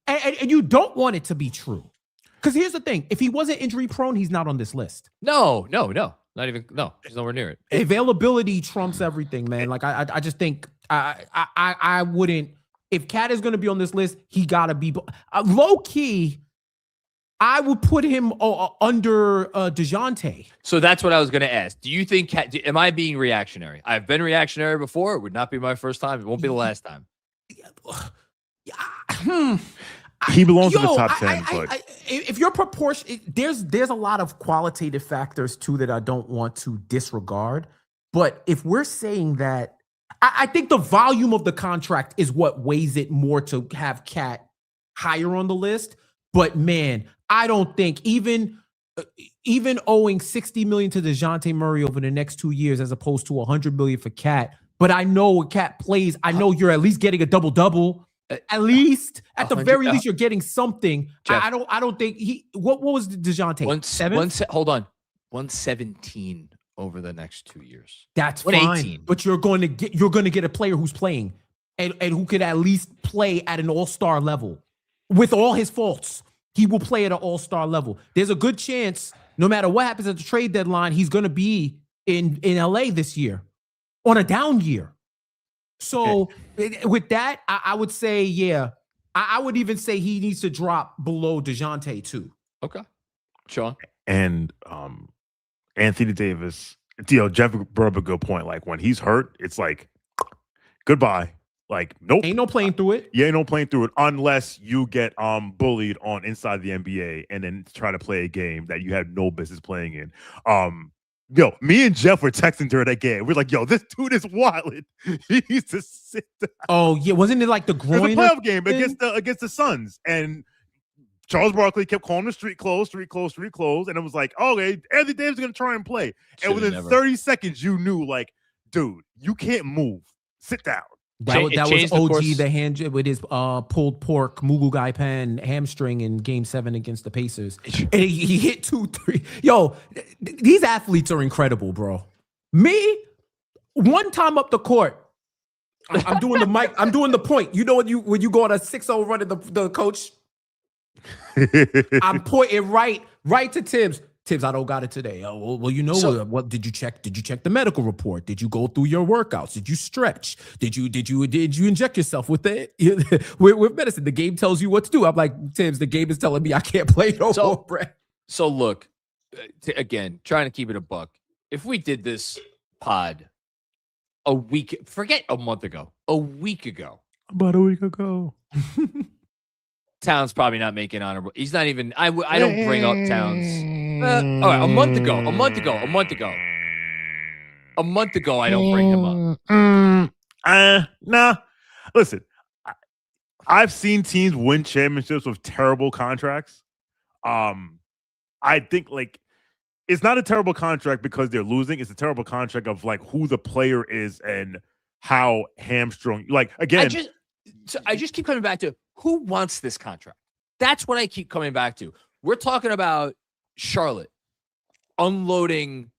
and you don't want it to be true. Because here's the thing: if he wasn't injury prone, he's not on this list. No, not even. No, he's nowhere near it. Availability trumps everything, man. Like I just think I wouldn't. If Kat is going to be on this list, he got to be low key. I would put him under DeJounte. So that's what I was going to ask. Do you think, am I being reactionary? I've been reactionary before. It would not be my first time. It won't be the last time. He belongs to the top 10. If you're proportion, there's a lot of qualitative factors too that I don't want to disregard. But if we're saying that, I think the volume of the contract is what weighs it more to have Cat higher on the list. But man, I don't think even owing $60 million to DeJounte Murray over the next 2 years as opposed to $100 million for Cat. But I know when Cat plays, I know you're at least getting a double-double. At least, at the very least, you're getting something. Jeff, I don't think he. What was DeJounte? Hold on, 117 over the next 2 years. That's fine. But you're going to get a player who's playing and who could at least play at an all-star level. With all his faults, he will play at an all-star level. There's a good chance, no matter what happens at the trade deadline, he's going to be in LA this year on a down year. So with that, I would say, yeah, I would even say he needs to drop below DeJounte too. Okay. Shawn. And Anthony Davis, Jeff brought up a good point. Like when he's hurt, it's like, goodbye. Like, nope. Ain't no playing through it. Yeah, ain't no playing through it unless you get bullied on inside the NBA and then try to play a game that you had no business playing in. Me and Jeff were texting during that game. We're like, yo, this dude is wild. He needs to sit down. Oh, yeah. Wasn't it like the groin? It was a playoff game against the Suns. And Charles Barkley kept calling the street closed. And it was like, okay, Anthony Davis is going to try and play. And within 30 seconds, you knew, like, dude, you can't move. Sit down. That was OG the hand with his pulled pork Mugu Gai Pan hamstring in Game 7 against the Pacers, and he hit 2-3. Yo, these athletes are incredible, bro. Me, one time up the court, I'm doing the mic. I'm doing the point. You know when you go on a 6-0 run at the coach, I'm pointing right to Tibbs. Tibbs, I don't got it today. Oh, well, you know what? Did you check? Did you check the medical report? Did you go through your workouts? Did you stretch? Did you inject yourself with it? with medicine? The game tells you what to do. I'm like, Tibbs, the game is telling me I can't play no more, Brett. So look, again, trying to keep it a buck. If we did this pod forget a month ago, about a week ago. Towns probably not making honorable. He's not even. I don't bring up Towns. All right, a month ago. A month ago, I don't bring him up. Nah. Listen, I've seen teams win championships with terrible contracts. I think like it's not a terrible contract because they're losing. It's a terrible contract of like who the player is and how hamstrung. Like again, I just keep coming back to who wants this contract. That's what I keep coming back to. We're talking about Charlotte unloading.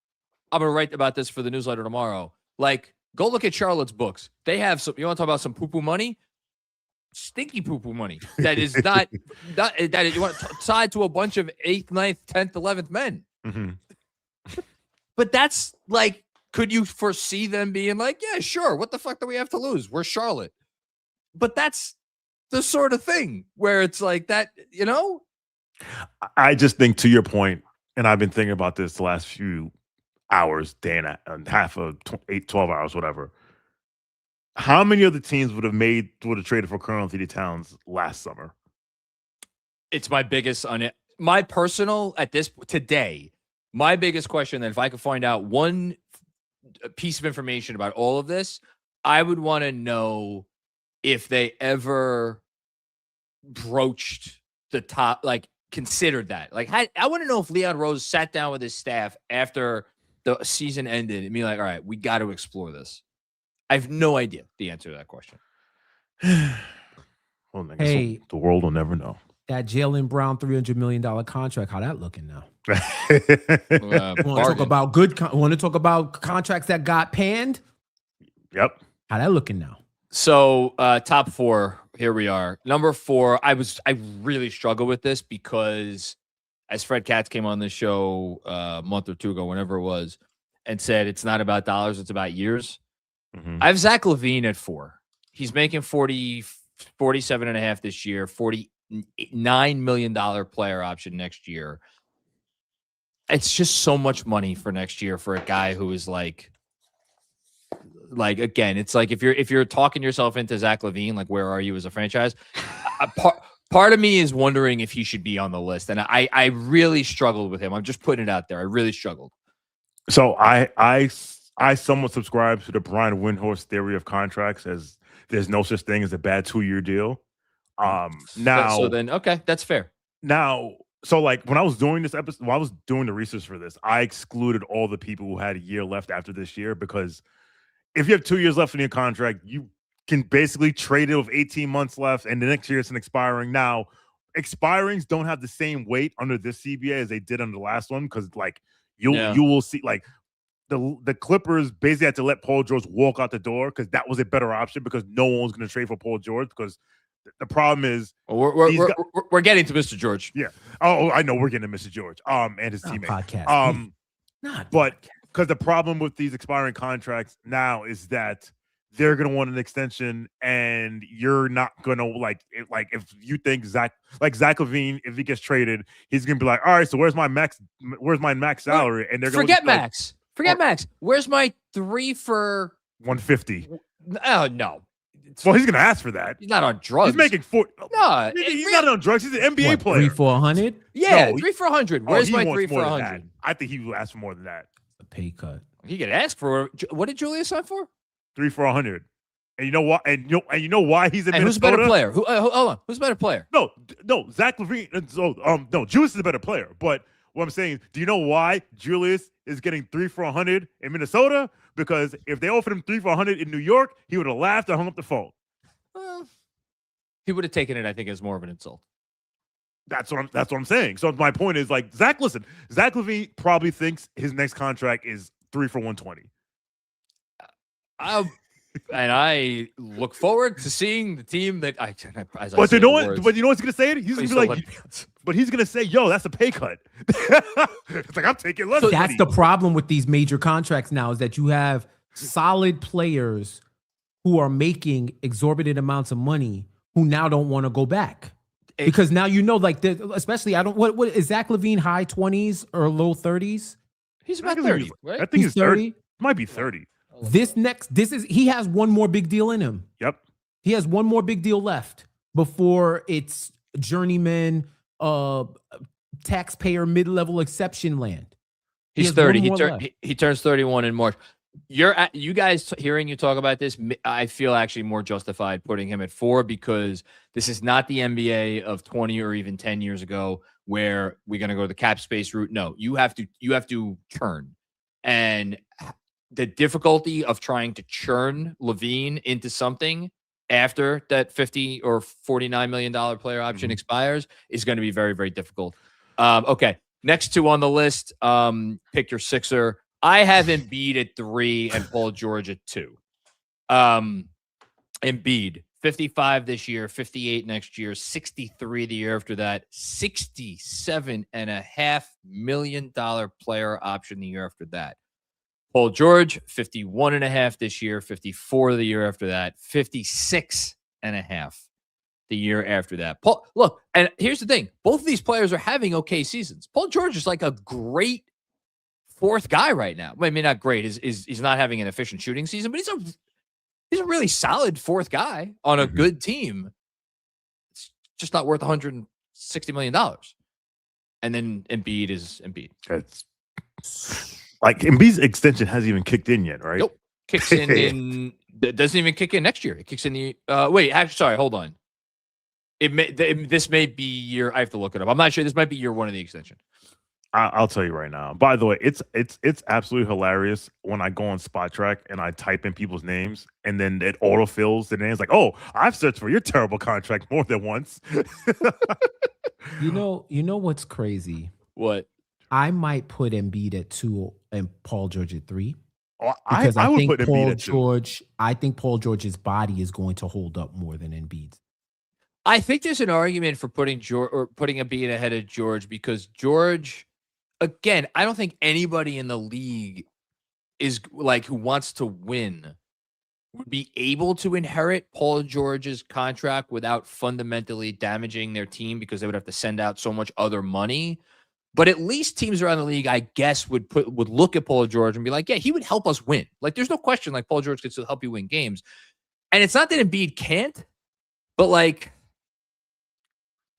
I'm going to write about this for the newsletter tomorrow. Like, go look at Charlotte's books. They have some, you want to talk about some poo-poo money? Stinky poo-poo money. That is not that you want tied to a bunch of 8th, 9th, 10th, 11th men. Mm-hmm. But that's like, could you foresee them being like, yeah, sure. What the fuck do we have to lose? We're Charlotte. But that's the sort of thing where it's like that, you know? I just think to your point, and I've been thinking about this the last few hours, day and half of 12 hours, whatever. How many other teams would have traded for Karl-Anthony Towns last summer? It's my biggest my personal today. My biggest question that if I could find out one piece of information about all of this, I would want to know if they ever broached the top, like considered that. Like I want to know if Leon Rose sat down with his staff after the season ended and be like, all right, we got to explore this. I have no idea the answer to that question. Well, I guess the world will never know. That Jaylen Brown $300 million contract, how that looking now? Want to talk about contracts that got panned? Yep. How that looking now? So top 4, here we are. Number 4, I really struggle with this because as Fred Katz came on this show a month or two ago, whenever it was, and said it's not about dollars, it's about years. Mm-hmm. I have Zach LaVine at 4. He's making 47.5 this year, 48 $9 million player option next year. It's just so much money for next year for a guy who is like again, it's like if you're talking yourself into Zach LaVine, like where are you as a franchise? Part of me is wondering if he should be on the list, and I really struggled with him. I'm just putting it out there. I really struggled. So I somewhat subscribe to the Brian Windhorst theory of contracts, as there's no such thing as a bad 2-year deal. Now, so then okay, that's fair. Now, so like when I was doing this episode, when I was doing the research for this, I excluded all the people who had a year left after this year, because if you have 2 years left in your contract, you can basically trade it with 18 months left, and the next year it's an expiring. Now, expirings don't have the same weight under this CBA as they did under the last one, because like you will see like the Clippers basically had to let Paul George walk out the door because that was a better option, because no one was going to trade for Paul George, because the problem is we're getting to Mr. George. Yeah. Oh, I know we're getting to Mr. George. And his teammate. Podcast. But because the problem with these expiring contracts now is that they're gonna want an extension, and you're not gonna like if you think Zach LaVine, if he gets traded, he's gonna be like, all right, so where's my max salary? And they're gonna forget max. Max. Where's my 3 for 150? Oh no. Well, he's gonna ask for that. He's not on drugs. He's making 4. No, he's not on drugs. He's an NBA player. 3 for 100? Yeah, no, 3 for 100. Where's my 3 for 100? I think he will ask for more than that. A pay cut. He could ask for what did Julius sign for? 3 for 100. And you know what? And you know why he's in Minnesota? Who's a better player? Hold on. Who's a better player? No, Zach LaVine. So no, Julius is a better player. But what I'm saying, do you know why Julius is getting 3 for 100 in Minnesota? Because if they offered him 3 for 100 in New York, he would have laughed and hung up the phone. He would have taken it, I think, as more of an insult. That's what I'm saying. So my point is, like, Zach LaVine probably thinks his next contract is 3 for 120. And I look forward to seeing the team that But you know what's gonna say? He's gonna be like, but he's gonna say, "Yo, that's a pay cut." It's like, I'm taking less. So that's the problem with these major contracts now, is that you have solid players who are making exorbitant amounts of money who now don't want to go back. Because now like especially what is Zach LaVine, high 20s or low 30s? He's about 30, right? I think he's 30. Might be 30. He has one more big deal in him. Yep. He has one more big deal left before it's journeyman taxpayer mid-level exception land. He's 30. He turns 31 in March. You guys hearing you talk about this, I feel actually more justified putting him at 4, because this is not the NBA of 20 or even 10 years ago where we're going to go the cap space route. No, you have to churn. And the difficulty of trying to churn LaVine into something after that $50 or $49 million player option expires is going to be very, very difficult. Okay. Next 2 on the list, pick your Sixer. I have Embiid at 3 and Paul George at 2. Embiid, 55 this year, 58 next year, 63 the year after that, $67.5 million player option the year after that. Paul George, 51.5 this year, 54 the year after that, 56.5 the year after that. Paul, look, and here's the thing. Both of these players are having okay seasons. Paul George is like a great 4th guy right now. I mean, not great. He's not having an efficient shooting season, but he's a really solid 4th guy on a good team. It's just not worth $160 million. And then Embiid is Embiid. It's like Embiid's extension hasn't even kicked in yet, right? Nope. Kicks in doesn't even kick in next year. It kicks in the sorry, hold on. This may be year. I have to look it up. I'm not sure. This might be year 1 of the extension. I'll tell you right now. By the way, it's absolutely hilarious when I go on Spot Track and I type in people's names and then it autofills the names. Like, oh, I've searched for your terrible contract more than once. You know what's crazy? What? I might put Embiid at 2 and Paul George at 3. Because I would put Embiid at 2. I think Paul George's body is going to hold up more than Embiid's. I think there's an argument for putting Embiid ahead of George, because George, again, I don't think anybody in the league is like who wants to win would be able to inherit Paul George's contract without fundamentally damaging their team because they would have to send out so much other money. But at least teams around the league, I guess, would look at Paul George and be like, yeah, he would help us win. Like, there's no question, like, Paul George could still help you win games. And it's not that Embiid can't, but, like,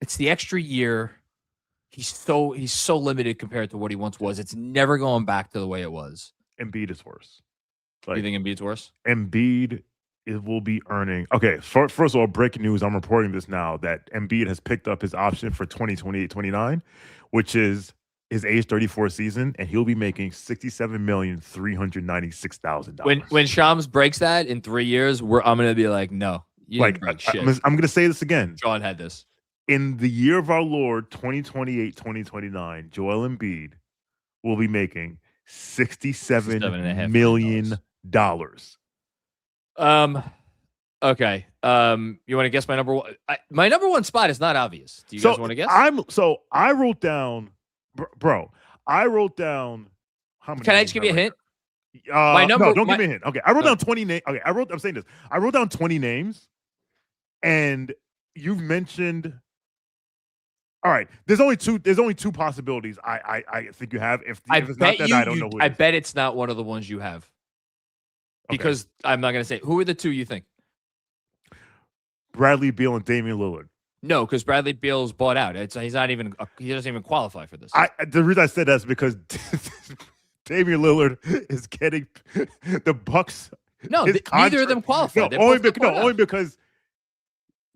it's the extra year. He's so limited compared to what he once was. It's never going back to the way it was. Embiid is worse. You think Embiid's worse? Embiid will be earning. Okay, first of all, breaking news. I'm reporting this now that Embiid has picked up his option for 2028-29, which is his age 34 season, and he'll be making $67,396,000. When Shams breaks that in 3 years, I'm gonna be like, no, you didn't break shit. I'm gonna say this again. Shawn had this. In the year of our Lord, 2028-2029, Joel Embiid will be making $67 million. Okay. You want to guess my number one? My number one spot is not obvious. Do you guys want to guess? I wrote down, bro. I wrote down how many. Can I just give you a hint? No, don't give me a hint. Okay, I wrote down 20 names. Okay, I'm saying this. I wrote down 20 names, and you've mentioned. All right, there's only two possibilities. I think you have. If it's not that, I don't know. I bet it's not one of the ones you have. Because I'm not going to say. Who are the two you think? Bradley Beal and Damian Lillard. No, because Bradley Beal's bought out. He doesn't even qualify for this. The reason I said that is because Damian Lillard is getting the Bucks. No, neither of them qualify. No, only because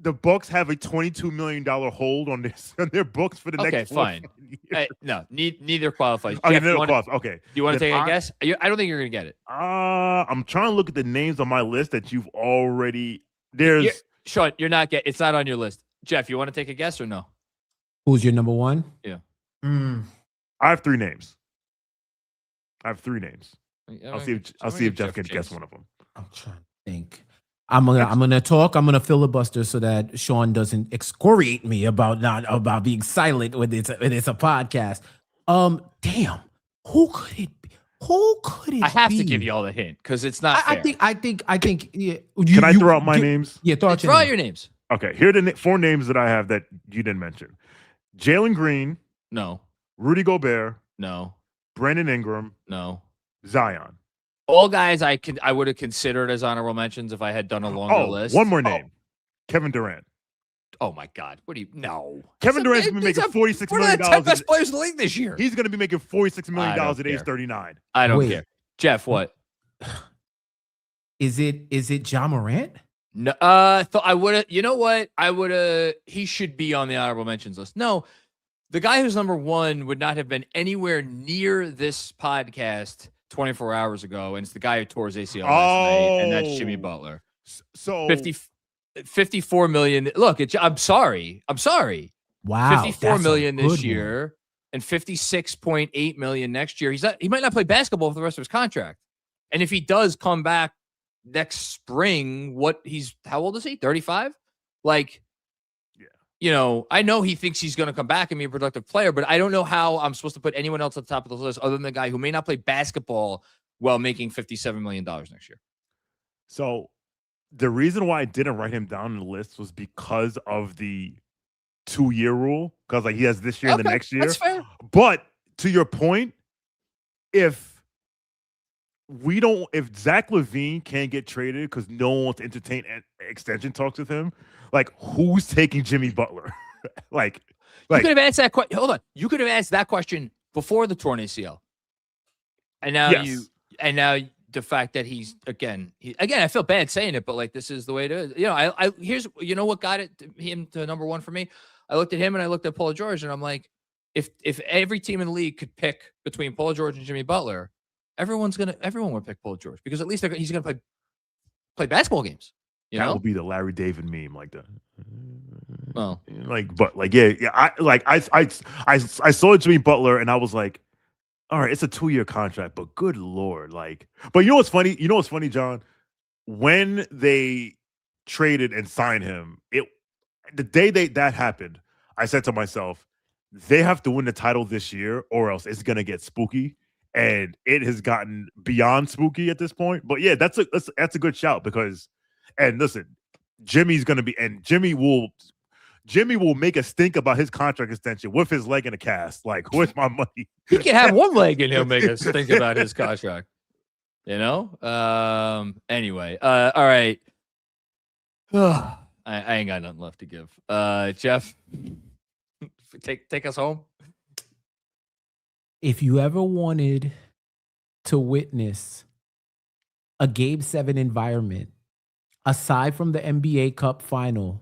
the Bucks have a $22 million hold on their books for the next. Okay, fine. No, neither qualifies. Okay, Jeff, neither qualifies. Okay. Do you want to take a guess? I don't think you're going to get it. I'm trying to look at the names on my list that you've already. Shawn, it's not on your list. Jeff, you want to take a guess or no? Who's your number one? Yeah. I have three names. I'll see if Jeff can guess one of them. I'm trying to think. I'm gonna talk. I'm gonna filibuster so that Shawn doesn't excoriate me about being silent when it's a podcast. Damn, who could it be? I have to give you all the hint because it's not. I think. Yeah. Can I throw out my names? Yeah, throw out your names. Okay, here are the four names that I have that you didn't mention: Jalen Green, no; Rudy Gobert, no; Brandon Ingram, no; Zion. All guys I would have considered as honorable mentions if I had done a longer list. One more name. Kevin Durant. Oh my God. What do you no? Kevin Durant's gonna be making $46 million. One of the 10 best players in the league this year. He's gonna be making $46 million at age 39. I don't care. Jeff, what? Is it Ja Morant? No, I would have, you know what? He should be on the honorable mentions list. No, the guy who's number one would not have been anywhere near this podcast 24 hours ago, and it's the guy who tore his ACL last night, and that's Jimmy Butler. So 54 million. Look, I'm sorry. Wow, 54 million this year and 56.8 million next year. He might not play basketball for the rest of his contract. And if he does come back next spring, how old is he? 35? Like, I know he thinks he's going to come back and be a productive player, but I don't know how I'm supposed to put anyone else at the top of the list other than the guy who may not play basketball while making $57 million next year. So the reason why I didn't write him down in the list was because of the 2-year rule, because he has this year and the next year. That's fair. But to your point, if Zach LaVine can't get traded because no one wants to entertain extension talks with him, who's taking Jimmy Butler? You could have asked that question. Hold on. You could have asked that question before the torn ACL. And now the fact that he's again, I feel bad saying it, but this is the way it is. Here's what got him to number one for me. I looked at him and I looked at Paul George, and I'm like, if every team in the league could pick between Paul George and Jimmy Butler, everyone would pick Paul George because at least he's gonna play basketball games. That will be the Larry David meme, like that. Well, I saw Jimmy Butler and I was like, all right, it's a 2-year contract, but good Lord, but you know what's funny? John? When they traded and signed him, the day that happened, I said to myself, they have to win the title this year or else it's gonna get spooky. and it has gotten beyond spooky at this point. But yeah, that's a good shout because, and listen, Jimmy will make us think about his contract extension with his leg in a cast. Like, where's my money? He can have one leg and he'll make us think about his contract. You know? Anyway. All right. I ain't got nothing left to give. Jeff, take us home. If you ever wanted to witness a Game 7 environment, aside from the NBA Cup final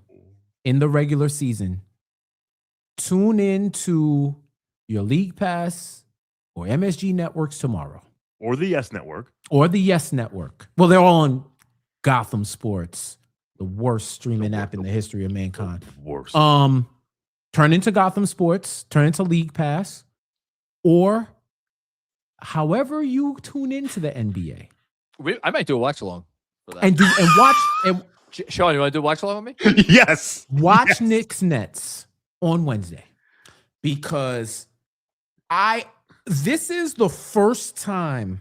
in the regular season, tune in to your League Pass or MSG networks tomorrow. Or the Yes Network. Or the Yes Network. Well, they're all on Gotham Sports, the worst streaming app in the history of mankind. Worst. Turn into Gotham Sports, turn into League Pass, or however you tune into the NBA. I might do a watch along for that. And watch and Shawn, you want to do a watch along with me? Yes. Watch Knicks Nets on Wednesday. Because this is the first time.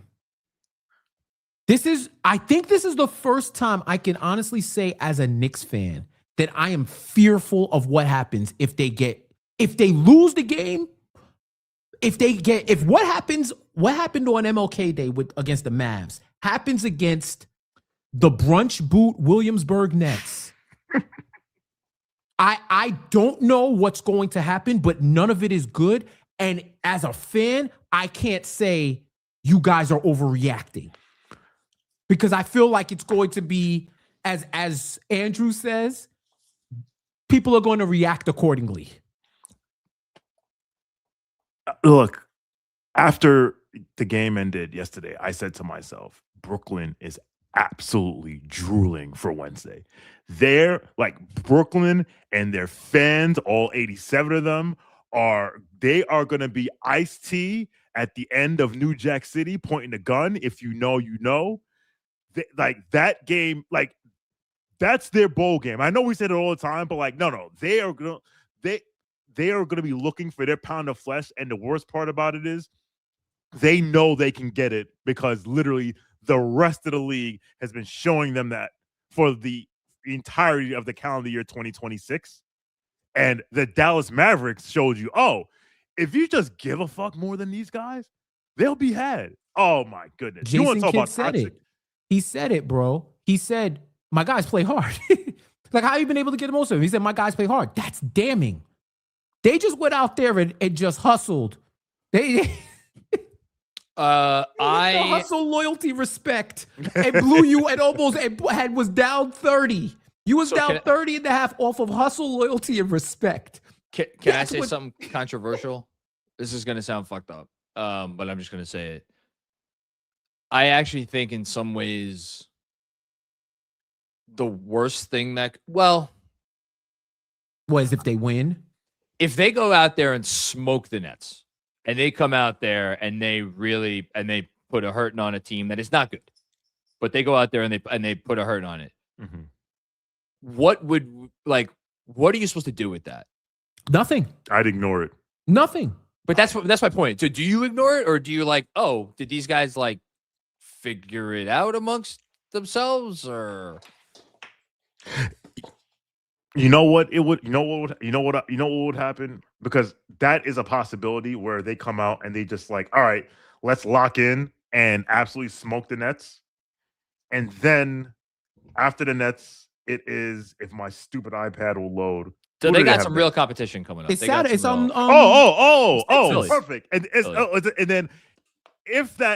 I think this is the first time I can honestly say as a Knicks fan that I am fearful of what happens if they lose the game. What happened on MLK Day against the Mavs happens against the brunch boot Williamsburg Nets. I don't know what's going to happen, but none of it is good. And as a fan, I can't say you guys are overreacting because I feel like it's going to be, as Andrew says, people are going to react accordingly. Look, after the game ended yesterday, I said to myself, Brooklyn is absolutely drooling for Wednesday. They're like Brooklyn and their fans, all 87 of them, are going to be iced tea at the end of New Jack City pointing a gun. If you know, you know. Like that game, like that's their bowl game. I know we said it all the time, but like, no, they are going to be looking for their pound of flesh. And the worst part about it is they know they can get it because literally the rest of the league has been showing them that for the entirety of the calendar year 2026. And the Dallas Mavericks showed you, if you just give a fuck more than these guys, they'll be had. Oh my goodness. Jason You want to talk Kidd about said toxic? it. He said it, bro. He said, my guys play hard. Like, how have you been able to get the most of them? He said, my guys play hard. That's damning. They just went out there and just hustled. Hustle, loyalty, respect, and blew you and almost was down 30. You was down 30 and a half off of hustle, loyalty, and respect. Can I say something controversial? This is going to sound fucked up, but I'm just going to say it. I actually think in some ways the worst thing was if they win. If they go out there and smoke the Nets and they come out there and they put a hurting on a team that is not good, but they go out there and they put a hurt on it. Mm-hmm. What are you supposed to do with that? Nothing. I'd ignore it. Nothing. But that's my point. So do you ignore it or do you did these guys figure it out amongst themselves or? You know what would happen? Because that is a possibility where they come out and they just all right, let's lock in and absolutely smoke the Nets. And then after the Nets, it is if my stupid iPad will load. So they got some real competition coming up. It's Saturday. It's on. Perfect. And then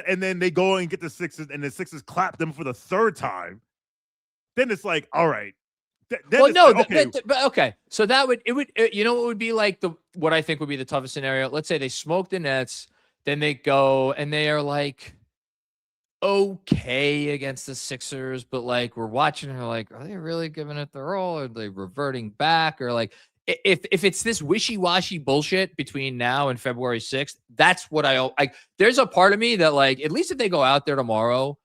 then they go and get the Sixers and the Sixers clap them for the third time. Then it's all right. Okay. So what would be what I think would be the toughest scenario. Let's say they smoke the Nets, then they go and they are okay against the Sixers, but we're watching and are they really giving it their all? Or are they reverting back? Or if it's this wishy-washy bullshit between now and February 6th, that's what there's a part of me that at least if they go out there tomorrow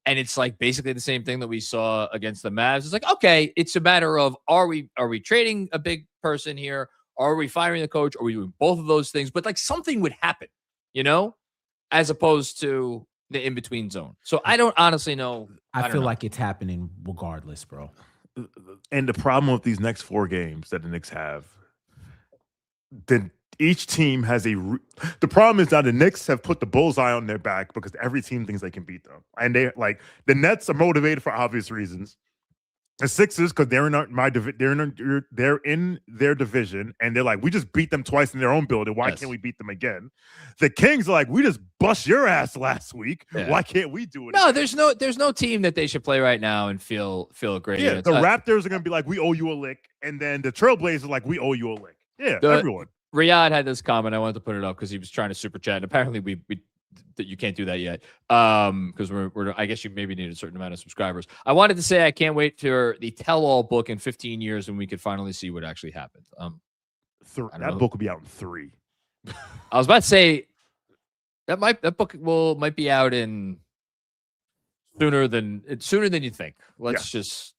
and it's basically the same thing that we saw against the Mavs, it's okay, it's a matter of are we trading a big person here? Are we firing the coach? Are we doing both of those things? But something would happen, you know? as opposed to the in-between zone. So I don't honestly know. I feel like it's happening regardless, bro. And the problem with these next 4 games that the Knicks have, then each team has the problem is that the Knicks have put the bullseye on their back because every team thinks they can beat them. And they like the Nets are motivated for obvious reasons. The Sixers, because they're in their division, and they're like, we just beat them twice in their own building. Why can't we beat them again? The Kings are like, we just bust your ass last week. Yeah. Why can't we do it? No, again? there's no team that they should play right now and feel great. Yeah, the Raptors are gonna be like, we owe you a lick, and then the Trailblazers are like, we owe you a lick. Yeah, everyone. Riyadh had this comment. I wanted to put it up because he was trying to super chat. And apparently, we that you can't do that yet because we're I guess you maybe need a certain amount of subscribers. I wanted to say I can't wait for the tell-all book in 15 years when we could finally see what actually happened. That book will be out in 3. I was about to say that book might be out in sooner than you think. Let's just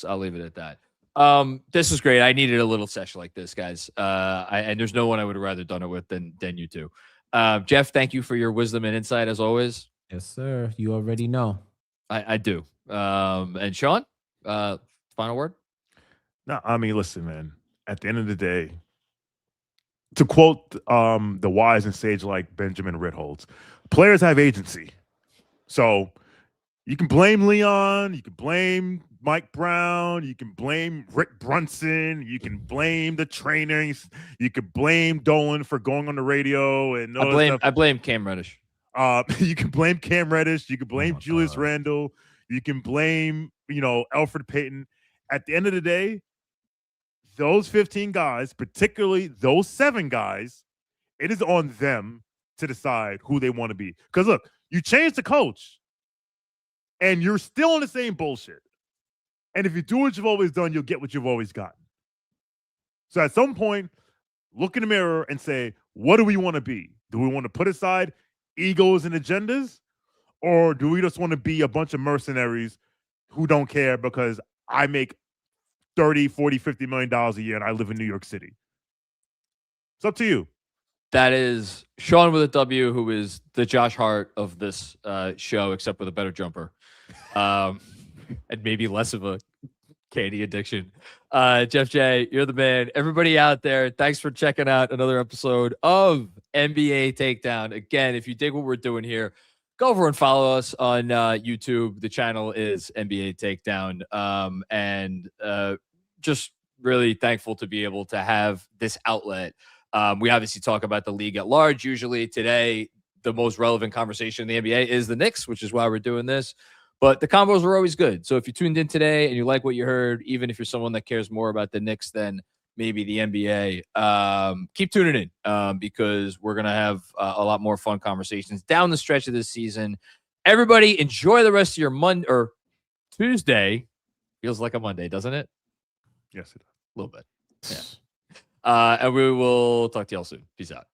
I'll leave it at that. This is great. I needed a little session like this, guys. And there's no one I would have rather done it with than you two. Jeff, thank you for your wisdom and insight as always. Yes, sir. You already know. I do. And Shawn, final word? No, I mean, listen, man. At the end of the day, to quote the wise and sage like Benjamin Ritholtz, players have agency. So you can blame Leon, you can blame Mike Brown, you can blame Rick Brunson, you can blame the trainers, you can blame Dolan for going on the radio and I blame Cam Reddish. You can blame Cam Reddish, you can blame Julius Randle, you can blame Elfrid Payton. At the end of the day, those 15 guys, particularly those 7 guys, it is on them to decide who they want to be. Because look, you change the coach and you're still on the same bullshit. And if you do what you've always done, you'll get what you've always gotten. So at some point, look in the mirror and say, what do we want to be? Do we want to put aside egos and agendas? Or do we just want to be a bunch of mercenaries who don't care because I make $30, $40, $50 million a year and I live in New York City? It's up to you. That is Shawn with a W, who is the Josh Hart of this show, except with a better jumper. And maybe less of a candy addiction. Jeff J, you're the man. Everybody out there, thanks for checking out another episode of NBA Takedown. Again, if you dig what we're doing here, go over and follow us on YouTube. The channel is NBA Takedown. And just really thankful to be able to have this outlet. We obviously talk about the league at large. Usually today, the most relevant conversation in the NBA is the Knicks, which is why we're doing this. But the combos were always good. So if you tuned in today and you like what you heard, even if you're someone that cares more about the Knicks than maybe the NBA, keep tuning in because we're going to have a lot more fun conversations down the stretch of this season. Everybody enjoy the rest of your Monday or Tuesday. Feels like a Monday, doesn't it? Yes, it does. A little bit. Yeah. And we will talk to y'all soon. Peace out.